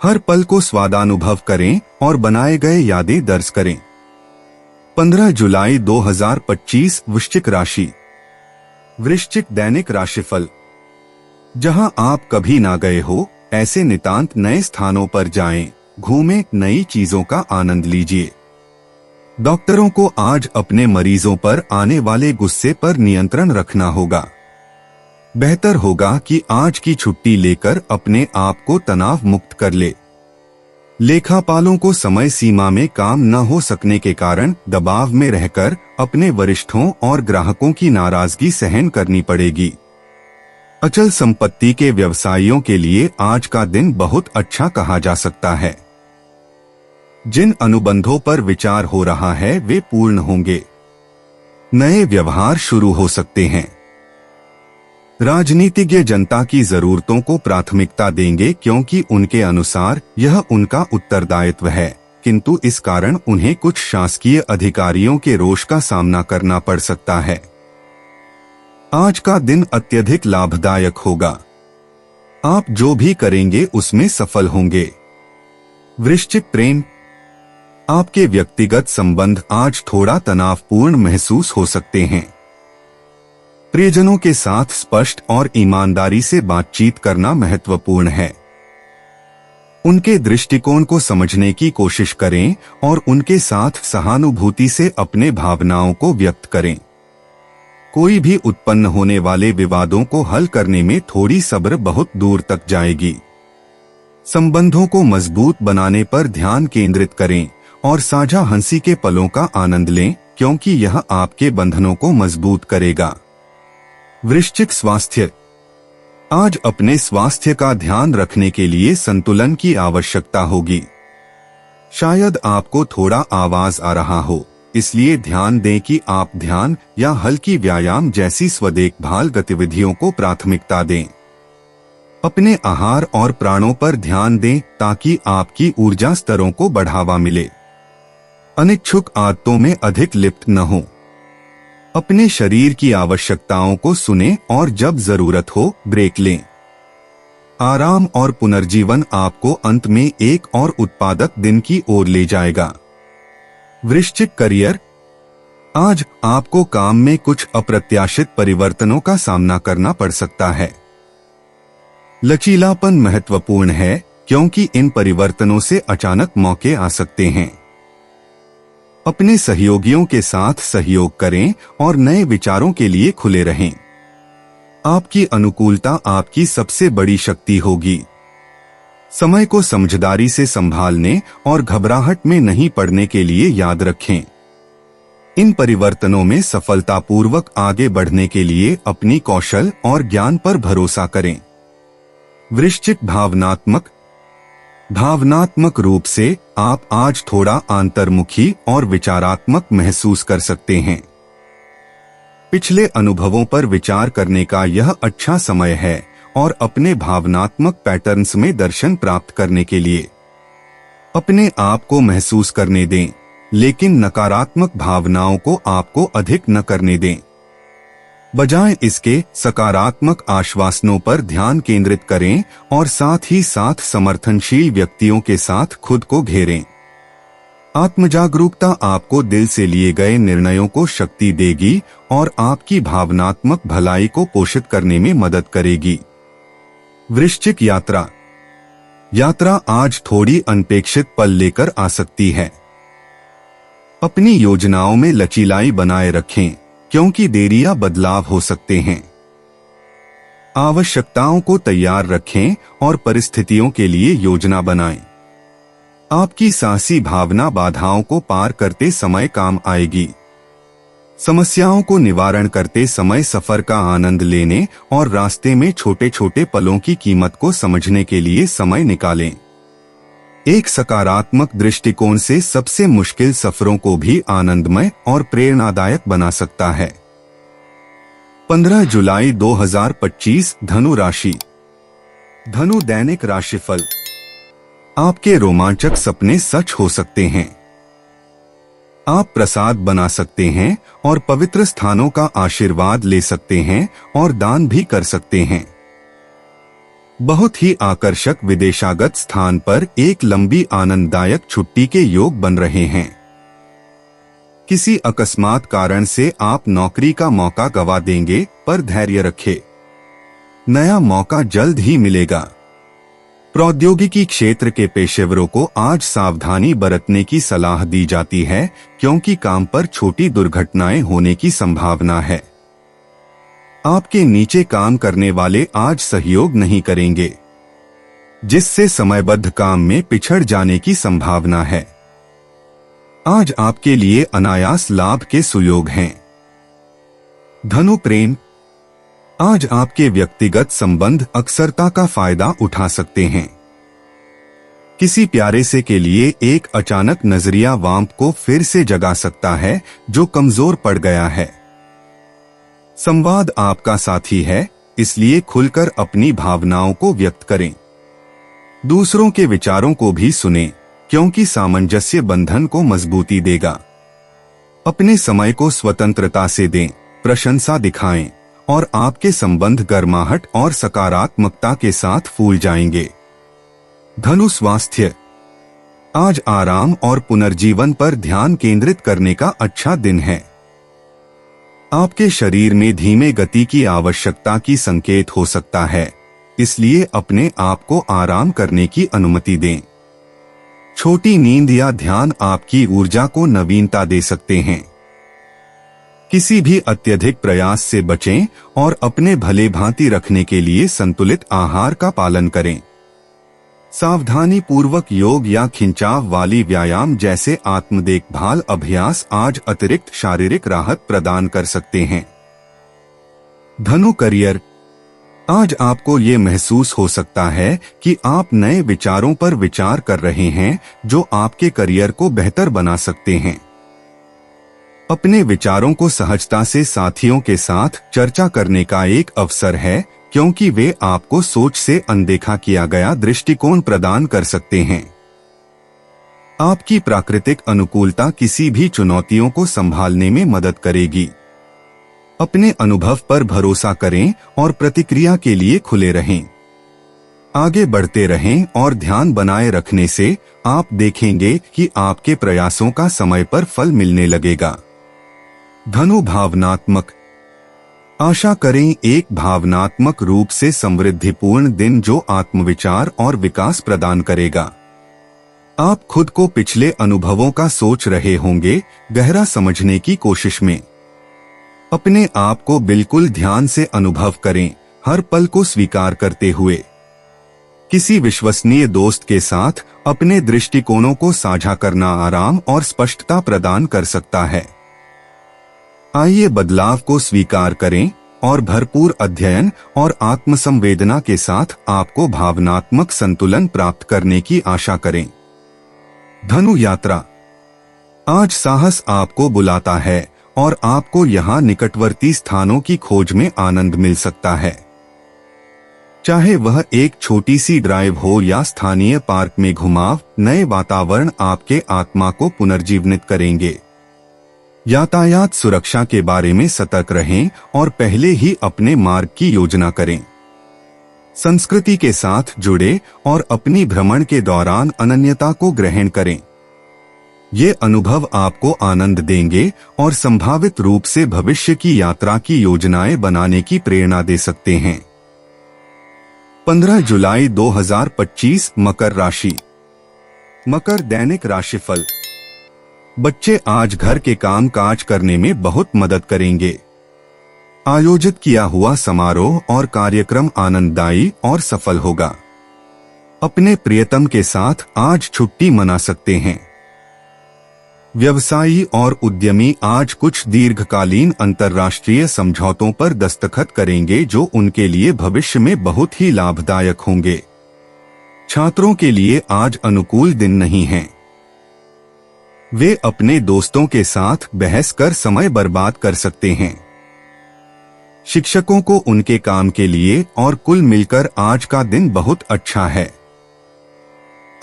हर पल को स्वादानुभव करें और बनाए गए यादें दर्ज करें। 15 जुलाई 2025 वृश्चिक राशि। वृश्चिक दैनिक राशिफल। जहां आप कभी ना गए हो, ऐसे नितांत नए स्थानों पर जाएं, घूमें, नई चीजों का आनंद लीजिए। डॉक्टरों को आज अपने मरीजों पर आने वाले गुस्से पर नियंत्रण रखना होगा। बेहतर होगा कि आज की छुट्टी लेकर अपने आप को तनाव मुक्त कर ले। लेखापालों को समय सीमा में काम न हो सकने के कारण दबाव में रहकर अपने वरिष्ठों और ग्राहकों की नाराजगी सहन करनी पड़ेगी। अचल संपत्ति के व्यवसायियों के लिए आज का दिन बहुत अच्छा कहा जा सकता है। जिन अनुबंधों पर विचार हो रहा है वे पूर्ण होंगे। नए व्यवहार शुरू हो सकते हैं। राजनीतिज्ञ जनता की जरूरतों को प्राथमिकता देंगे, क्योंकि उनके अनुसार यह उनका उत्तरदायित्व है, किंतु इस कारण उन्हें कुछ शासकीय अधिकारियों के रोष का सामना करना पड़ सकता है। आज का दिन अत्यधिक लाभदायक होगा। आप जो भी करेंगे उसमें सफल होंगे। वृश्चिक प्रेम। आपके व्यक्तिगत संबंध आज थोड़ा तनावपूर्ण महसूस हो सकते हैं। प्रियजनों के साथ स्पष्ट और ईमानदारी से बातचीत करना महत्वपूर्ण है। उनके दृष्टिकोण को समझने की कोशिश करें और उनके साथ सहानुभूति से अपने भावनाओं को व्यक्त करें। कोई भी उत्पन्न होने वाले विवादों को हल करने में थोड़ी सब्र बहुत दूर तक जाएगी। संबंधों को मजबूत बनाने पर ध्यान केंद्रित करें और साझा हंसी के पलों का आनंद लें, क्योंकि यह आपके बंधनों को मजबूत करेगा। वृश्चिक स्वास्थ्य। आज अपने स्वास्थ्य का ध्यान रखने के लिए संतुलन की आवश्यकता होगी। शायद आपको थोड़ा आवाज आ रहा हो, इसलिए ध्यान दें कि आप ध्यान या हल्की व्यायाम जैसी स्वदेखभाल गतिविधियों को प्राथमिकता दें। अपने आहार और प्राणों पर ध्यान दें ताकि आपकी ऊर्जा स्तरों को बढ़ावा मिले। अनिच्छुक आदतों में अधिक लिप्त न हो। अपने शरीर की आवश्यकताओं को सुनें और जब जरूरत हो ब्रेक लें। आराम और पुनर्जीवन आपको अंत में एक और उत्पादक दिन की ओर ले जाएगा। वृश्चिक करियर, आज आपको काम में कुछ अप्रत्याशित परिवर्तनों का सामना करना पड़ सकता है। लचीलापन महत्वपूर्ण है क्योंकि इन परिवर्तनों से अचानक मौके आ सकते हैं। अपने सहयोगियों के साथ सहयोग करें और नए विचारों के लिए खुले रहें। आपकी अनुकूलता आपकी सबसे बड़ी शक्ति होगी। समय को समझदारी से संभालने और घबराहट में नहीं पड़ने के लिए याद रखें। इन परिवर्तनों में सफलतापूर्वक आगे बढ़ने के लिए अपनी कौशल और ज्ञान पर भरोसा करें। वृश्चिक भावनात्मक रूप से आप आज थोड़ा अंतर्मुखी और विचारात्मक महसूस कर सकते हैं। पिछले अनुभवों पर विचार करने का यह अच्छा समय है और अपने भावनात्मक पैटर्न्स में दर्शन प्राप्त करने के लिए अपने आप को महसूस करने दें, लेकिन नकारात्मक भावनाओं को आपको अधिक न करने दें। बजाय इसके सकारात्मक आश्वासनों पर ध्यान केंद्रित करें और साथ ही साथ समर्थनशील व्यक्तियों के साथ खुद को घेरें। आत्मजागरूकता आपको दिल से लिए गए निर्णयों को शक्ति देगी और आपकी भावनात्मक भलाई को पोषित करने में मदद करेगी। वृश्चिक यात्रा आज थोड़ी अनपेक्षित पल लेकर आ सकती है। अपनी योजनाओं में लचीलाई बनाए रखें क्योंकि देरी या बदलाव हो सकते हैं। आवश्यकताओं को तैयार रखें और परिस्थितियों के लिए योजना बनाएं। आपकी साहसी भावना बाधाओं को पार करते समय काम आएगी। समस्याओं को निवारण करते समय सफर का आनंद लेने और रास्ते में छोटे छोटे पलों की कीमत को समझने के लिए समय निकालें। एक सकारात्मक दृष्टिकोण से सबसे मुश्किल सफरों को भी आनंदमय और प्रेरणादायक बना सकता है। 15 जुलाई 2025 धनु राशि। धनु दैनिक राशिफल। आपके रोमांचक सपने सच हो सकते हैं। आप प्रसाद बना सकते हैं और पवित्र स्थानों का आशीर्वाद ले सकते हैं और दान भी कर सकते हैं। बहुत ही आकर्षक विदेशागत स्थान पर एक लंबी आनंददायक छुट्टी के योग बन रहे हैं। किसी अकस्मात कारण से आप नौकरी का मौका गवा देंगे, पर धैर्य रखें। नया मौका जल्द ही मिलेगा। प्रौद्योगिकी क्षेत्र के पेशेवरों को आज सावधानी बरतने की सलाह दी जाती है क्योंकि काम पर छोटी दुर्घटनाएं होने की संभावना है। आपके नीचे काम करने वाले आज सहयोग नहीं करेंगे, जिससे समयबद्ध काम में पिछड़ जाने की संभावना है। आज आपके लिए अनायास लाभ के सुयोग हैं। धनु प्रेम। आज आपके व्यक्तिगत संबंध अक्सरता का फायदा उठा सकते हैं। किसी प्यारे से के लिए एक अचानक नजरिया वांप को फिर से जगा सकता है जो कमजोर पड़ गया है। संवाद आपका साथी है, इसलिए खुलकर अपनी भावनाओं को व्यक्त करें। दूसरों के विचारों को भी सुनें क्योंकि सामंजस्य बंधन को मजबूती देगा। अपने समय को स्वतंत्रता से दें, प्रशंसा दिखाएं और आपके संबंध गर्माहट और सकारात्मकता के साथ फूल जाएंगे। धनु स्वास्थ्य। आज आराम और पुनर्जीवन पर ध्यान केंद्रित करने का अच्छा दिन है। आपके शरीर में धीमे गति की आवश्यकता की संकेत हो सकता है, इसलिए अपने आप को आराम करने की अनुमति दें। छोटी नींद या ध्यान आपकी ऊर्जा को नवीनता दे सकते हैं। किसी भी अत्यधिक प्रयास से बचें और अपने भले भांति रखने के लिए संतुलित आहार का पालन करें। सावधानी पूर्वक योग या खिंचाव वाली व्यायाम जैसे आत्म देखभाल अभ्यास आज अतिरिक्त शारीरिक राहत प्रदान कर सकते हैं। धनु करियर। आज आपको ये महसूस हो सकता है कि आप नए विचारों पर विचार कर रहे हैं जो आपके करियर को बेहतर बना सकते हैं। अपने विचारों को सहजता से साथियों के साथ चर्चा करने का एक अवसर है, क्योंकि वे आपको सोच से अनदेखा किया गया दृष्टिकोण प्रदान कर सकते हैं। आपकी प्राकृतिक अनुकूलता किसी भी चुनौतियों को संभालने में मदद करेगी। अपने अनुभव पर भरोसा करें और प्रतिक्रिया के लिए खुले रहें। आगे बढ़ते रहें और ध्यान बनाए रखने से आप देखेंगे कि आपके प्रयासों का समय पर फल मिलने लगेगा। धनु भावनात्मक। आशा करें एक भावनात्मक रूप से समृद्धिपूर्ण दिन जो आत्मविचार और विकास प्रदान करेगा। आप खुद को पिछले अनुभवों का सोच रहे होंगे, गहरा समझने की कोशिश में। अपने आप को बिल्कुल ध्यान से अनुभव करें, हर पल को स्वीकार करते हुए। किसी विश्वसनीय दोस्त के साथ अपने दृष्टिकोणों को साझा करना आराम और स्पष्टता प्रदान कर सकता है। आइए बदलाव को स्वीकार करें और भरपूर अध्ययन और आत्मसंवेदना के साथ आपको भावनात्मक संतुलन प्राप्त करने की आशा करें। धनु यात्रा। आज साहस आपको बुलाता है और आपको यहाँ निकटवर्ती स्थानों की खोज में आनंद मिल सकता है। चाहे वह एक छोटी सी ड्राइव हो या स्थानीय पार्क में घुमाव, नए वातावरण आपके आत्मा को पुनर्जीवित करेंगे। यातायात सुरक्षा के बारे में सतर्क रहें और पहले ही अपने मार्ग की योजना करें। संस्कृति के साथ जुड़े और अपनी भ्रमण के दौरान अनन्यता को ग्रहण करें। ये अनुभव आपको आनंद देंगे और संभावित रूप से भविष्य की यात्रा की योजनाएं बनाने की प्रेरणा दे सकते हैं। 15 जुलाई 2025 मकर राशि। मकर दैनिक राशिफल। बच्चे आज घर के काम काज करने में बहुत मदद करेंगे। आयोजित किया हुआ समारोह और कार्यक्रम आनंददायी और सफल होगा। अपने प्रियतम के साथ आज छुट्टी मना सकते हैं। व्यवसायी और उद्यमी आज कुछ दीर्घकालीन अंतर्राष्ट्रीय समझौतों पर दस्तखत करेंगे जो उनके लिए भविष्य में बहुत ही लाभदायक होंगे। छात्रों के लिए आज अनुकूल दिन नहीं है। वे अपने दोस्तों के साथ बहस कर समय बर्बाद कर सकते हैं। शिक्षकों को उनके काम के लिए और कुल मिलकर आज का दिन बहुत अच्छा है।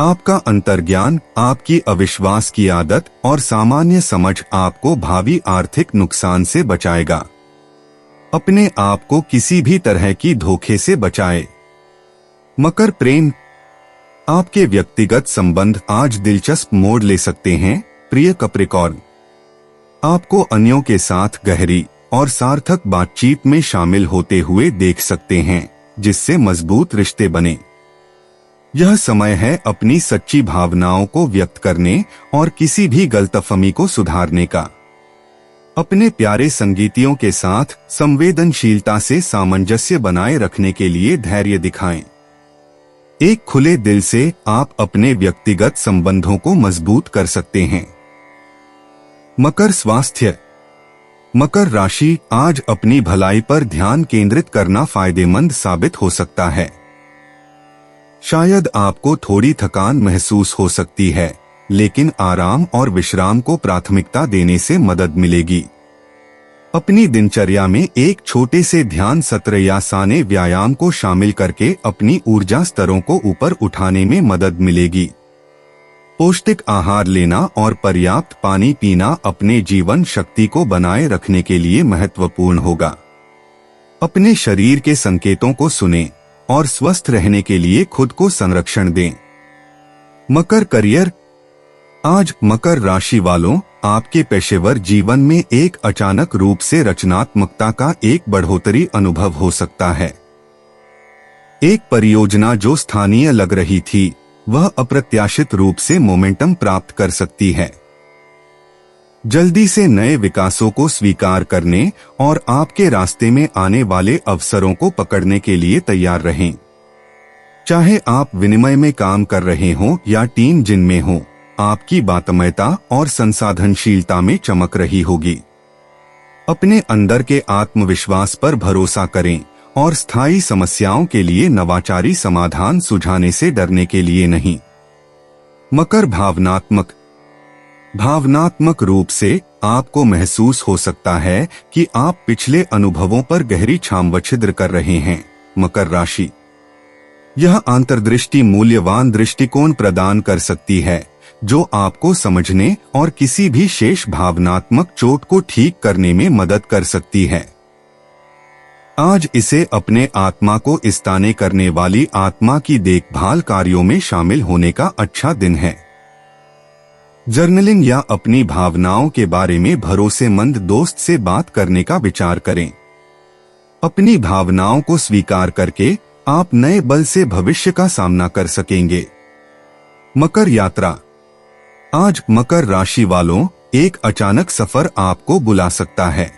आपका अंतर्ज्ञान, आपकी अविश्वास की आदत और सामान्य समझ आपको भावी आर्थिक नुकसान से बचाएगा। अपने आप को किसी भी तरह की धोखे से बचाए। मकर प्रेम। आपके व्यक्तिगत संबंध आज दिलचस्प मोड़ ले सकते हैं, प्रिय कैप्रिकॉर्न। आपको अन्यों के साथ गहरी और सार्थक बातचीत में शामिल होते हुए देख सकते हैं, जिससे मजबूत रिश्ते बने। यह समय है अपनी सच्ची भावनाओं को व्यक्त करने और किसी भी गलतफहमी को सुधारने का। अपने प्यारे संगीतियों के साथ संवेदनशीलता से सामंजस्य बनाए रखने के लिए धैर्य दिखाएं। एक खुले दिल से आप अपने व्यक्तिगत संबंधों को मजबूत कर सकते हैं। मकर स्वास्थ्य। मकर राशि आज अपनी भलाई पर ध्यान केंद्रित करना फायदेमंद साबित हो सकता है। शायद आपको थोड़ी थकान महसूस हो सकती है, लेकिन आराम और विश्राम को प्राथमिकता देने से मदद मिलेगी। अपनी दिनचर्या में एक छोटे से ध्यान सत्र या साने व्यायाम को शामिल करके अपनी ऊर्जा स्तरों को ऊपर उठाने में मदद मिलेगी। पौष्टिक आहार लेना और पर्याप्त पानी पीना अपने जीवन शक्ति को बनाए रखने के लिए महत्वपूर्ण होगा। अपने शरीर के संकेतों को सुनें और स्वस्थ रहने के लिए खुद को संरक्षण दें। मकर करियर। आज मकर राशि वालों, आपके पेशेवर जीवन में एक अचानक रूप से रचनात्मकता का एक बढ़ोतरी अनुभव हो सकता है। एक परियोजना जो स्थानीय लग रही थी, वह अप्रत्याशित रूप से मोमेंटम प्राप्त कर सकती है। जल्दी से नए विकासों को स्वीकार करने और आपके रास्ते में आने वाले अवसरों को पकड़ने के लिए तैयार रहें। चाहे आप विनिमय में काम कर रहे हों या टीम जिनमें हो, आपकी बातमयता और संसाधनशीलता में चमक रही होगी। अपने अंदर के आत्मविश्वास पर भरोसा करें और स्थायी समस्याओं के लिए नवाचारी समाधान सुझाने से डरने के लिए नहीं। मकर भावनात्मक। भावनात्मक रूप से आपको महसूस हो सकता है कि आप पिछले अनुभवों पर गहरी छाम छिद्र कर रहे हैं। मकर राशि, यह अंतर्दृष्टि मूल्यवान दृष्टिकोण प्रदान कर सकती है जो आपको समझने और किसी भी शेष भावनात्मक चोट को ठीक करने में मदद कर सकती है। आज इसे अपने आत्मा को इस्ताने करने वाली आत्मा की देखभाल कार्यों में शामिल होने का अच्छा दिन है। जर्नलिंग या अपनी भावनाओं के बारे में भरोसेमंद दोस्त से बात करने का विचार करें। अपनी भावनाओं को स्वीकार करके आप नए बल से भविष्य का सामना कर सकेंगे। मकर यात्रा, आज मकर राशि वालों, एक अचानक सफर आपको बुला सकता है।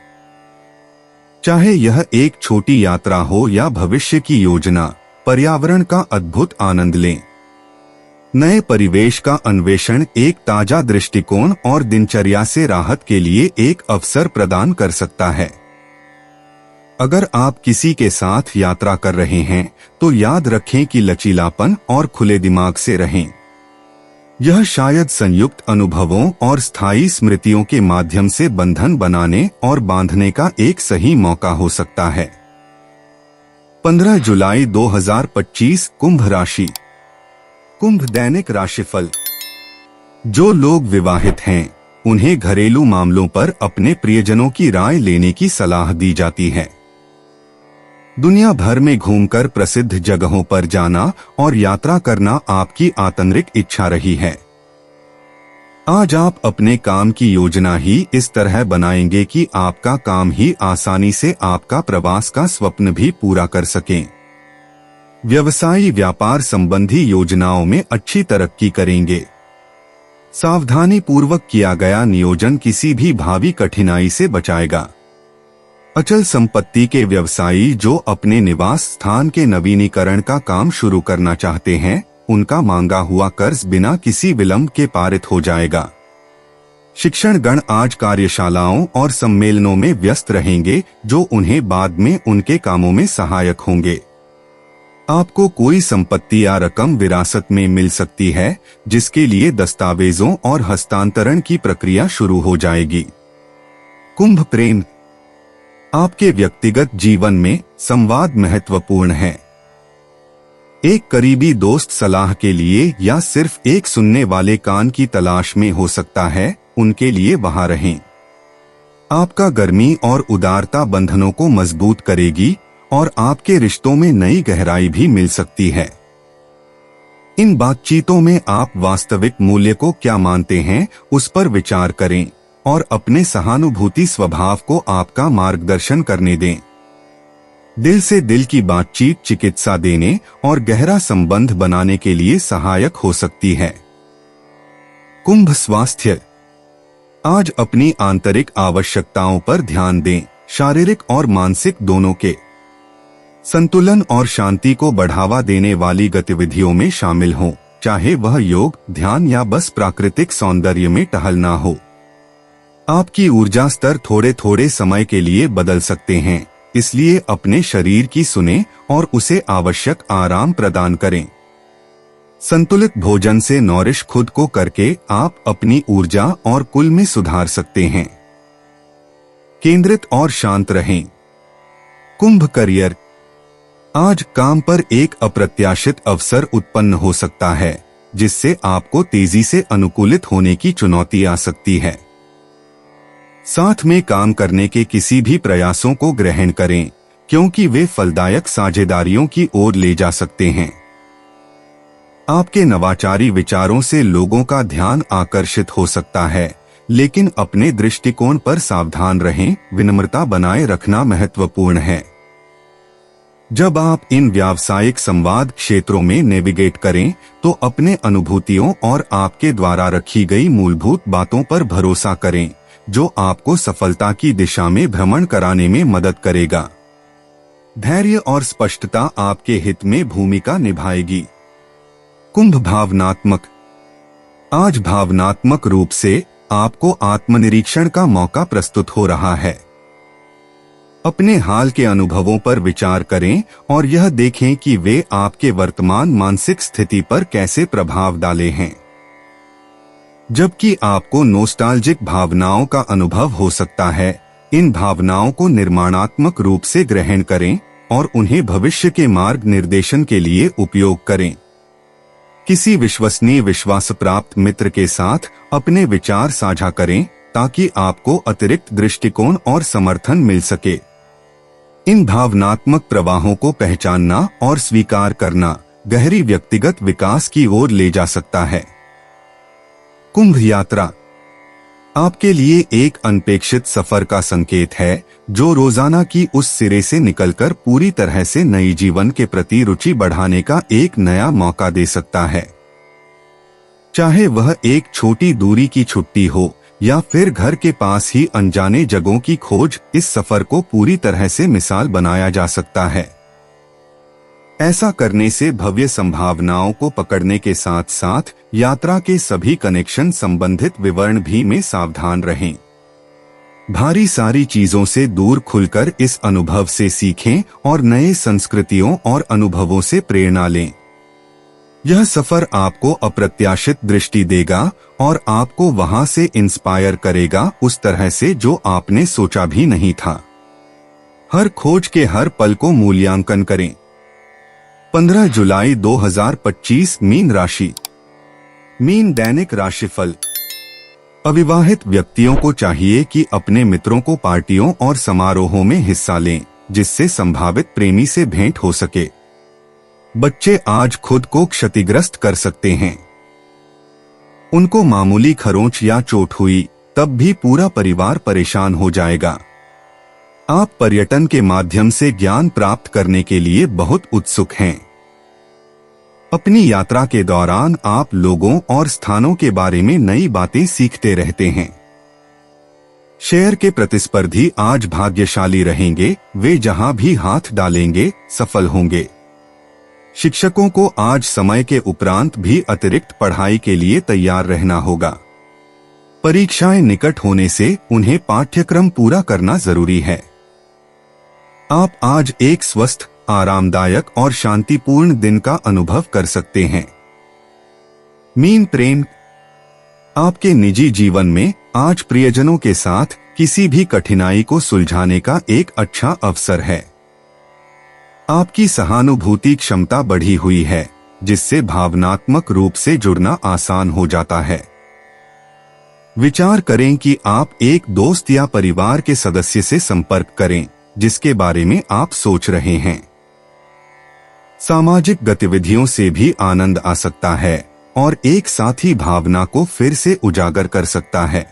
चाहे यह एक छोटी यात्रा हो या भविष्य की योजना, पर्यावरण का अद्भुत आनंद लें। नए परिवेश का अन्वेषण एक ताजा दृष्टिकोण और दिनचर्या से राहत के लिए एक अवसर प्रदान कर सकता है। अगर आप किसी के साथ यात्रा कर रहे हैं तो याद रखें कि लचीलापन और खुले दिमाग से रहें। यह शायद संयुक्त अनुभवों और स्थायी स्मृतियों के माध्यम से बंधन बनाने और बांधने का एक सही मौका हो सकता है। 15 जुलाई 2025 कुंभ राशि। कुंभ दैनिक राशिफल। जो लोग विवाहित हैं, उन्हें घरेलू मामलों पर अपने प्रियजनों की राय लेने की सलाह दी जाती है। दुनिया भर में घूमकर प्रसिद्ध जगहों पर जाना और यात्रा करना आपकी आंतरिक इच्छा रही है। आज आप अपने काम की योजना ही इस तरह बनाएंगे कि आपका काम ही आसानी से आपका प्रवास का स्वप्न भी पूरा कर सकें। व्यवसायी व्यापार संबंधी योजनाओं में अच्छी तरक्की करेंगे। सावधानी पूर्वक किया गया नियोजन किसी भी भावी कठिनाई से बचाएगा। अचल संपत्ति के व्यवसायी जो अपने निवास स्थान के नवीनीकरण का काम शुरू करना चाहते हैं, उनका मांगा हुआ कर्ज बिना किसी विलंब के पारित हो जाएगा। शिक्षण गण आज कार्यशालाओं और सम्मेलनों में व्यस्त रहेंगे जो उन्हें बाद में उनके कामों में सहायक होंगे। आपको कोई संपत्ति या रकम विरासत में मिल सकती है जिसके लिए दस्तावेजों और हस्तांतरण की प्रक्रिया शुरू हो जाएगी। कुंभ प्रेम, आपके व्यक्तिगत जीवन में संवाद महत्वपूर्ण है। एक करीबी दोस्त सलाह के लिए या सिर्फ एक सुनने वाले कान की तलाश में हो सकता है, उनके लिए वहां रहें। आपका गर्मी और उदारता बंधनों को मजबूत करेगी और आपके रिश्तों में नई गहराई भी मिल सकती है। इन बातचीतों में आप वास्तविक मूल्य को क्या मानते हैं उस पर विचार करें और अपने सहानुभूति स्वभाव को आपका मार्गदर्शन करने दें। दिल से दिल की बातचीत चिकित्सा देने और गहरा संबंध बनाने के लिए सहायक हो सकती है। कुंभ स्वास्थ्य, आज अपनी आंतरिक आवश्यकताओं पर ध्यान दें। शारीरिक और मानसिक दोनों के संतुलन और शांति को बढ़ावा देने वाली गतिविधियों में शामिल हों, चाहे वह योग, ध्यान या बस प्राकृतिक सौंदर्य में टहलना हो। आपकी ऊर्जा स्तर थोड़े थोड़े समय के लिए बदल सकते हैं, इसलिए अपने शरीर की सुनें और उसे आवश्यक आराम प्रदान करें। संतुलित भोजन से नौरिश खुद को करके आप अपनी ऊर्जा और कुल में सुधार सकते हैं। केंद्रित और शांत रहें। कुंभ करियर, आज काम पर एक अप्रत्याशित अवसर उत्पन्न हो सकता है जिससे आपको तेजी से अनुकूलित होने की चुनौती आ सकती है। साथ में काम करने के किसी भी प्रयासों को ग्रहण करें क्योंकि वे फलदायक साझेदारियों की ओर ले जा सकते हैं। आपके नवाचारी विचारों से लोगों का ध्यान आकर्षित हो सकता है, लेकिन अपने दृष्टिकोण पर सावधान रहें। विनम्रता बनाए रखना महत्वपूर्ण है। जब आप इन व्यावसायिक संवाद क्षेत्रों में नेविगेट करें तो अपने अनुभूतियों और आपके द्वारा रखी गई मूलभूत बातों पर भरोसा करें जो आपको सफलता की दिशा में भ्रमण कराने में मदद करेगा। धैर्य और स्पष्टता आपके हित में भूमिका निभाएगी। कुंभ भावनात्मक, आज भावनात्मक रूप से आपको आत्मनिरीक्षण का मौका प्रस्तुत हो रहा है। अपने हाल के अनुभवों पर विचार करें और यह देखें कि वे आपके वर्तमान मानसिक स्थिति पर कैसे प्रभाव डाले हैं। जबकि आपको नोस्टाल्जिक भावनाओं का अनुभव हो सकता है। इन भावनाओं को निर्माणात्मक रूप से ग्रहण करें और उन्हें भविष्य के मार्ग निर्देशन के लिए उपयोग करें। किसी विश्वसनीय विश्वास प्राप्त मित्र के साथ अपने विचार साझा करें ताकि आपको अतिरिक्त दृष्टिकोण और समर्थन मिल सके। इन भावनात्मक प्रवाहों को पहचानना और स्वीकार करना गहरी व्यक्तिगत विकास की ओर ले जा सकता है। कुंभ यात्रा आपके लिए एक अनपेक्षित सफर का संकेत है, जो रोजाना की उस सिरे से निकलकर पूरी तरह से नई जीवन के प्रति रुचि बढ़ाने का एक नया मौका दे सकता है। चाहे वह एक छोटी दूरी की छुट्टी हो या फिर घर के पास ही अनजाने जगहों की खोज, इस सफर को पूरी तरह से मिसाल बनाया जा सकता है। ऐसा करने से भव्य संभावनाओं को पकड़ने के साथ साथ यात्रा के सभी कनेक्शन संबंधित विवरण भी में सावधान रहें। भारी सारी चीजों से दूर खुलकर इस अनुभव से सीखें और नए संस्कृतियों और अनुभवों से प्रेरणा लें। यह सफर आपको अप्रत्याशित दृष्टि देगा और आपको वहां से इंस्पायर करेगा उस तरह से जो आपने सोचा भी नहीं था। हर खोज के हर पल को मूल्यांकन करें। 15 जुलाई 2025 मीन राशि। मीन दैनिक राशिफल। अविवाहित व्यक्तियों को चाहिए कि अपने मित्रों को पार्टियों और समारोहों में हिस्सा लें, जिससे संभावित प्रेमी से भेंट हो सके। बच्चे आज खुद को क्षतिग्रस्त कर सकते हैं। उनको मामूली खरोंच या चोट हुई तब भी पूरा परिवार परेशान हो जाएगा। आप पर्यटन के माध्यम से ज्ञान प्राप्त करने के लिए बहुत उत्सुक हैं। अपनी यात्रा के दौरान आप लोगों और स्थानों के बारे में नई बातें सीखते रहते हैं। शेयर के प्रतिस्पर्धी आज भाग्यशाली रहेंगे, वे जहां भी हाथ डालेंगे सफल होंगे। शिक्षकों को आज समय के उपरांत भी अतिरिक्त पढ़ाई के लिए तैयार रहना होगा। परीक्षाएं निकट होने से उन्हें पाठ्यक्रम पूरा करना जरूरी है। आप आज एक स्वस्थ, आरामदायक और शांतिपूर्ण दिन का अनुभव कर सकते हैं। मीन प्रेम। आपके निजी जीवन में आज प्रियजनों के साथ किसी भी कठिनाई को सुलझाने का एक अच्छा अवसर है। आपकी सहानुभूति क्षमता बढ़ी हुई है, जिससे भावनात्मक रूप से जुड़ना आसान हो जाता है। विचार करें कि आप एक दोस्त या परिवार के सदस्य से संपर्क करें जिसके बारे में आप सोच रहे हैं। सामाजिक गतिविधियों से भी आनंद आ सकता है और एक साथी भावना को फिर से उजागर कर सकता है।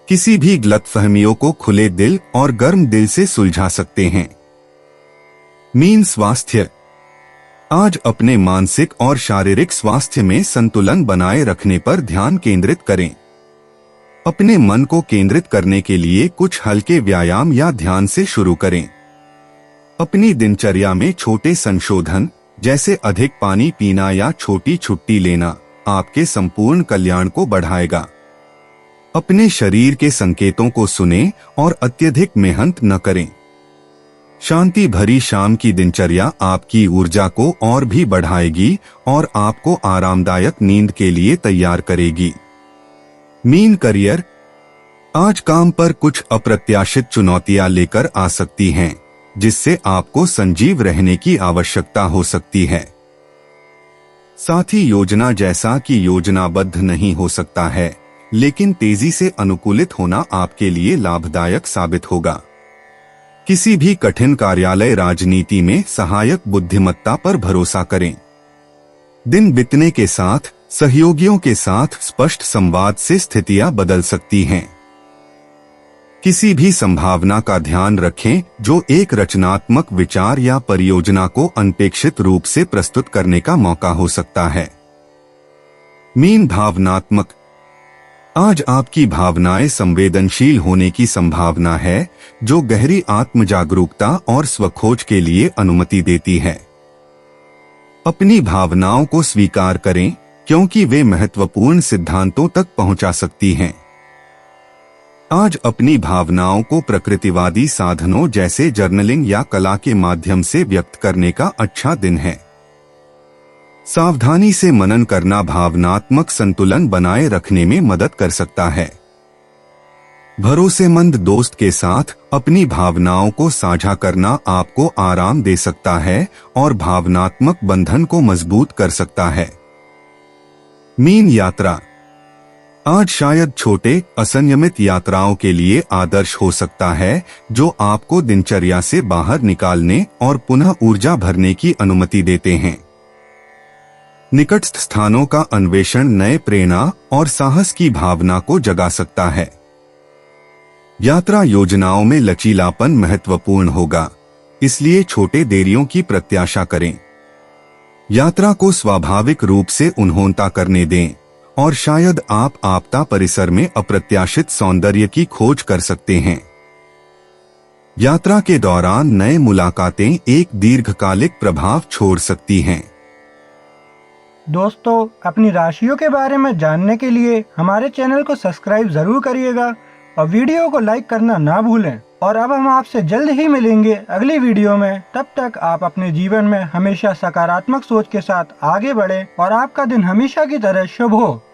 किसी भी गलतफहमियों को खुले दिल और गर्म दिल से सुलझा सकते हैं। मीन स्वास्थ्य। आज अपने मानसिक और शारीरिक स्वास्थ्य में संतुलन बनाए रखने पर ध्यान केंद्रित करें। अपने मन को केंद्रित करने के लिए कुछ हल्के व्यायाम या ध्यान से शुरू करें। अपनी दिनचर्या में छोटे संशोधन, जैसे अधिक पानी पीना या छोटी छुट्टी लेना, आपके संपूर्ण कल्याण को बढ़ाएगा। अपने शरीर के संकेतों को सुनें और अत्यधिक मेहनत न करें। शांति भरी शाम की दिनचर्या आपकी ऊर्जा को और भी बढ़ाएगी और आपको आरामदायक नींद के लिए तैयार करेगी। Mean career. आज काम पर कुछ अप्रत्याशित चुनौतियां लेकर आ सकती हैं, जिससे आपको संजीव रहने की आवश्यकता हो सकती है। साथ ही योजना जैसा कि योजनाबद्ध नहीं हो सकता है, लेकिन तेजी से अनुकूलित होना आपके लिए लाभदायक साबित होगा। किसी भी कठिन कार्यालय राजनीति में सहायक बुद्धिमत्ता पर भरोसा करें। दिन बीतने के साथ सहयोगियों के साथ स्पष्ट संवाद से स्थितियां बदल सकती हैं। किसी भी संभावना का ध्यान रखें जो एक रचनात्मक विचार या परियोजना को अनपेक्षित रूप से प्रस्तुत करने का मौका हो सकता है। मीन भावनात्मक। आज आपकी भावनाएं संवेदनशील होने की संभावना है, जो गहरी आत्म जागरूकता और स्वखोज के लिए अनुमति देती है। अपनी भावनाओं को स्वीकार करें, क्योंकि वे महत्वपूर्ण सिद्धांतों तक पहुंचा सकती हैं। आज अपनी भावनाओं को प्रकृतिवादी साधनों जैसे जर्नलिंग या कला के माध्यम से व्यक्त करने का अच्छा दिन है। सावधानी से मनन करना भावनात्मक संतुलन बनाए रखने में मदद कर सकता है। भरोसेमंद दोस्त के साथ अपनी भावनाओं को साझा करना आपको आराम दे सकता है और भावनात्मक बंधन को मजबूत कर सकता है। मीन यात्रा आज शायद छोटे असंयमित यात्राओं के लिए आदर्श हो सकता है, जो आपको दिनचर्या से बाहर निकालने और पुनः ऊर्जा भरने की अनुमति देते हैं। निकटस्थ स्थानों का अन्वेषण नए प्रेरणा और साहस की भावना को जगा सकता है। यात्रा योजनाओं में लचीलापन महत्वपूर्ण होगा, इसलिए छोटे देरियों की प्रत्याशा करें। यात्रा को स्वाभाविक रूप से उन्होंने करने दें और शायद आप आपदा परिसर में अप्रत्याशित सौंदर्य की खोज कर सकते हैं। यात्रा के दौरान नए मुलाकातें एक दीर्घकालिक प्रभाव छोड़ सकती हैं। दोस्तों, अपनी राशियों के बारे में जानने के लिए हमारे चैनल को सब्सक्राइब जरूर करिएगा और वीडियो को लाइक करना ना भूलें। और अब हम आपसे जल्द ही मिलेंगे अगली वीडियो में। तब तक आप अपने जीवन में हमेशा सकारात्मक सोच के साथ आगे बढ़ें और आपका दिन हमेशा की तरह शुभ हो।